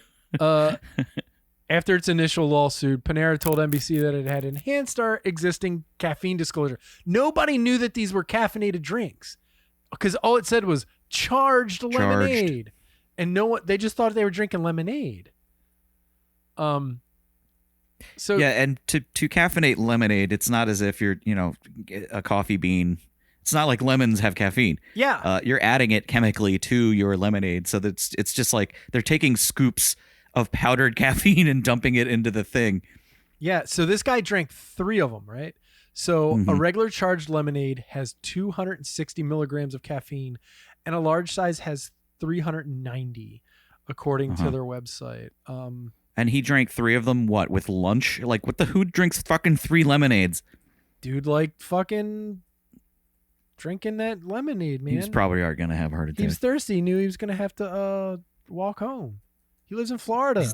After its initial lawsuit, Panera told NBC that it had enhanced our existing caffeine disclosure. Nobody knew that these were caffeinated drinks because all it said was charged lemonade, and they just thought they were drinking lemonade. So Yeah, and to caffeinate lemonade, it's not as if you're, a coffee bean. It's not like lemons have caffeine. yeah, You're adding it chemically to your lemonade, so that it's just like they're taking scoops of powdered caffeine and dumping it into the thing. yeah. So this guy drank 3 of them, right? So a Mhm. regular charged lemonade has 260 milligrams of caffeine, and a large size has 390, according to their website. And he drank 3 of them. What, with lunch? Like, who drinks fucking 3 lemonades? Dude, like fucking drinking that lemonade, man. He was probably gonna have a heart He attack. was thirsty. He knew he was going to have to walk home. He lives in Florida.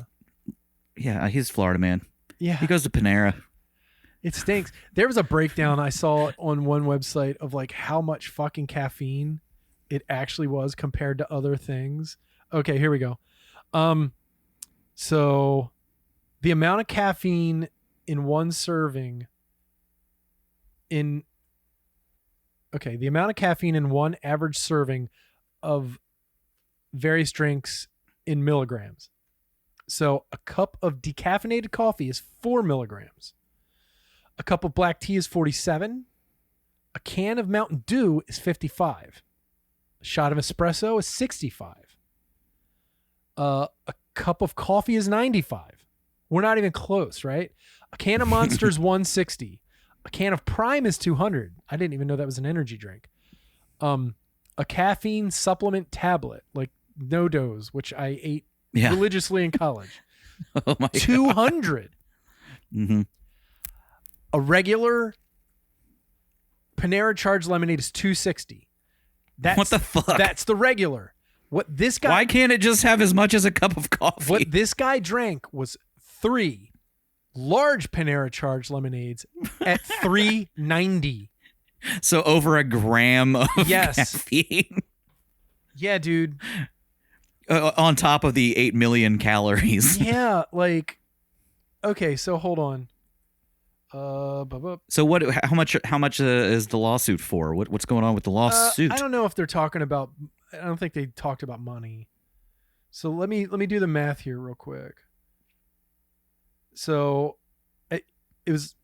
He's Florida man. Yeah. He goes to Panera. It stinks. There was a breakdown I saw on one website of like how much fucking caffeine it actually was compared to other things. Okay, here we go. So the amount of caffeine in one serving the amount of caffeine in one average serving of various drinks in milligrams. So a cup of decaffeinated coffee is 4 milligrams. A cup of black tea is 47. A can of Mountain Dew is 55. A shot of espresso is 65. A cup of coffee is 95. We're not even close, right? A can of Monster is 160. A can of Prime is 200. I didn't even know that was an energy drink. A caffeine supplement tablet, like No-Dose, which I ate religiously in college. Oh my 200. Mm-hmm. A regular Panera charged lemonade is 260. What the fuck? That's the regular. What this guy Why can't it just have as much as a cup of coffee? What this guy drank was 3 large Panera charged lemonades at 390. So over a gram of Yes. caffeine Yeah, dude. on top of the 8 million calories. Yeah, like okay, so hold on. So what? How much is the lawsuit for? What's going on with the lawsuit? I don't know if they're talking about. I don't think they talked about money. So let me do the math here real quick. So it was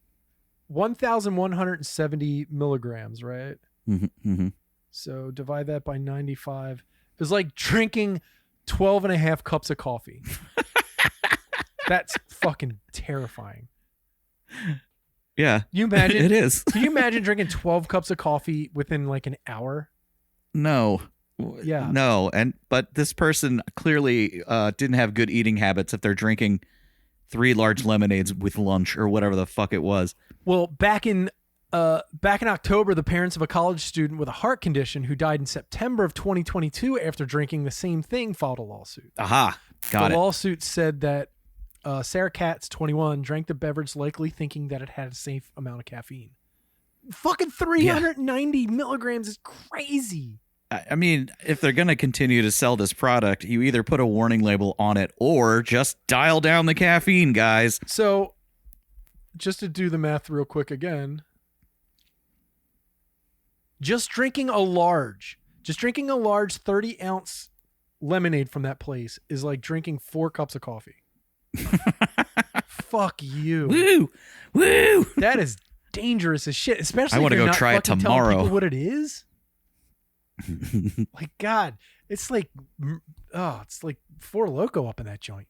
1,170 milligrams, right? Mm-hmm. So divide that by 95. It was like drinking 12 and a half cups of coffee. That's fucking terrifying. Yeah. You imagine it is. Can you imagine drinking 12 cups of coffee within like an hour? No. Yeah. No. But this person clearly didn't have good eating habits if they're drinking 3 large lemonades with lunch or whatever the fuck it was. Well, back in October, the parents of a college student with a heart condition who died in September of 2022 after drinking the same thing filed a lawsuit. Aha. Got The it. lawsuit said that Sarah Katz, 21, drank the beverage likely thinking that it had a safe amount of caffeine. Fucking 390 milligrams is crazy. I mean, if they're going to continue to sell this product, you either put a warning label on it or just dial down the caffeine, guys. So, just to do the math real quick again, just drinking a large 30-ounce lemonade from that place is like drinking 4 cups of coffee. Fuck you. Woo! Woo! That is dangerous as shit, especially I if wanna you're go not try it fucking telling tomorrow. people what it is. Like, God, it's like Four Loko up in that joint.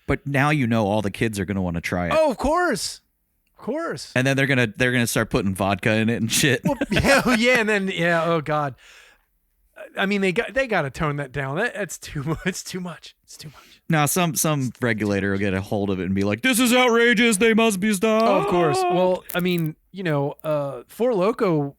But now you know all the kids are going to want to try it. Oh, of course. And then they're gonna start putting vodka in it and shit. Well, and then oh God. I mean, they got to tone that down. That's too much. It's too much. Now, some regulator will get a hold of it and be like, "This is outrageous. They must be stopped." Oh, of course. Well, I mean, Four Loko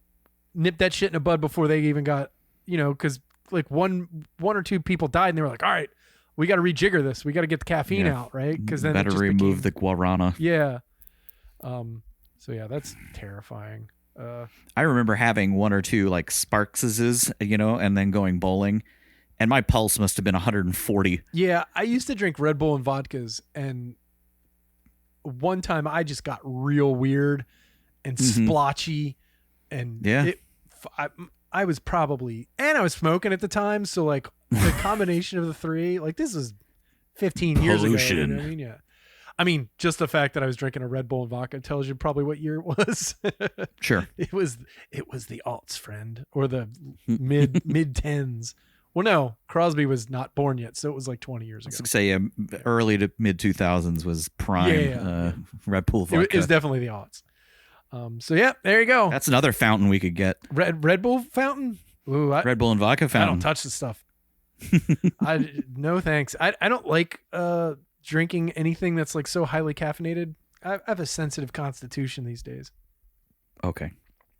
nipped that shit in the bud before they even got, because like one or two people died, and they were like, "All right, we got to rejigger this. We got to get the caffeine out, right?" Because then better remove the guarana. Yeah. So yeah, that's terrifying. I remember having one or two like Sparkses, and then going bowling, and my pulse must have been 140. Yeah, I used to drink Red Bull and vodkas, and one time I just got real weird and splotchy, and I was probably, and I was smoking at the time, so like the combination of the three, like this was 15 years ago. You know what I mean? Yeah. I mean, just the fact that I was drinking a Red Bull and vodka tells you probably what year it was. Sure. It was the aughts, friend, or the mid tens. Well, no, Crosby was not born yet, so it was like 20 years ago. I was going to say early to mid 2000s was prime Red Bull vodka. It was definitely the aughts. So yeah, there you go. That's another fountain we could get. Red Bull fountain? Ooh, Red Bull and vodka fountain. I don't touch the stuff. No thanks. I don't like drinking anything that's like so highly caffeinated. I have a sensitive constitution these days. Okay.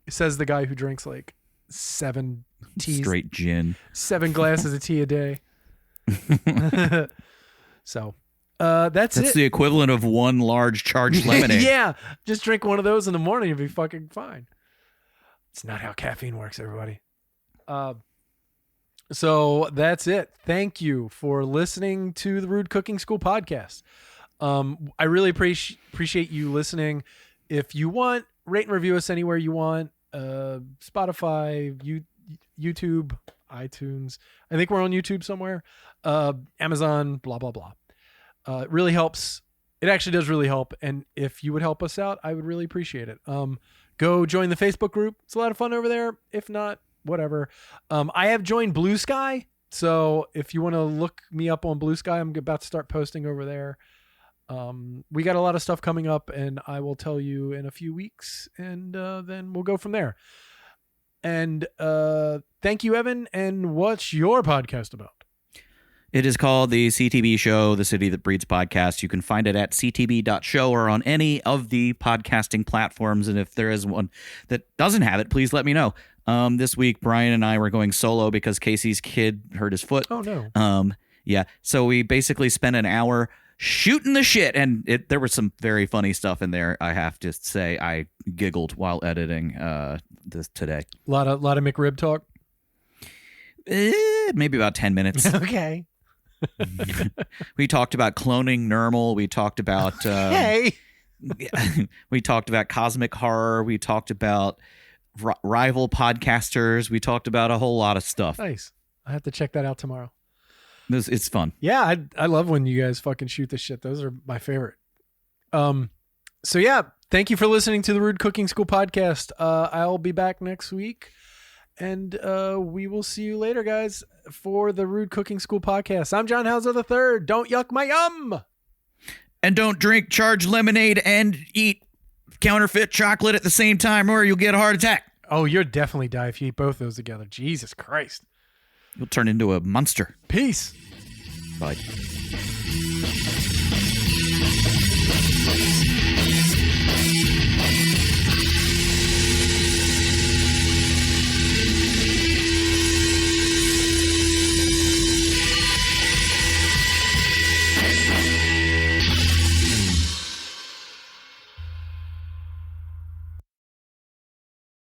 Says the guy who drinks like 7 teas. Straight gin. 7 glasses of tea a day. So that's it. That's the equivalent of one large charged lemonade. Yeah. Just drink one of those in the morning. You'll be fucking fine. It's not how caffeine works, everybody. So that's it. Thank you for listening to the Rude Cooking School podcast. I really appreciate you listening. If you want, rate and review us anywhere you want. Spotify, YouTube, iTunes. I think we're on YouTube somewhere. Amazon, blah, blah, blah. It really helps. It actually does really help. And if you would help us out, I would really appreciate it. Go join the Facebook group. It's a lot of fun over there. If not, whatever. I have joined Blue Sky. So if you want to look me up on Blue Sky, I'm about to start posting over there. We got a lot of stuff coming up, and I will tell you in a few weeks, and then we'll go from there. And thank you, Evan. And what's your podcast about? It is called the CTB Show, the City That Breeds podcast. You can find it at ctb.show or on any of the podcasting platforms. And if there is one that doesn't have it, please let me know. This week, Brian and I were going solo because Casey's kid hurt his foot. Oh, no. Yeah. So we basically spent an hour shooting the shit, and there was some very funny stuff in there. I have to say, I giggled while editing this today. A lot of McRib talk. Maybe about 10 minutes. Okay. We talked about cloning Nermal. We talked about we talked about cosmic horror. We talked about rival podcasters. We talked about a whole lot of stuff. Nice. I have to check that out tomorrow. It's fun. Yeah, I love when you guys fucking shoot this shit. Those are my favorite. So yeah, thank you for listening to the Rude Cooking School podcast. I'll be back next week, and we will see you later, guys, for the Rude Cooking School podcast. I'm John Hauser III. Don't yuck my yum. And don't drink charged lemonade and eat counterfeit chocolate at the same time, or you'll get a heart attack. Oh, you'll definitely die if you eat both those together. Jesus Christ. You'll turn into a monster. Peace. Bye.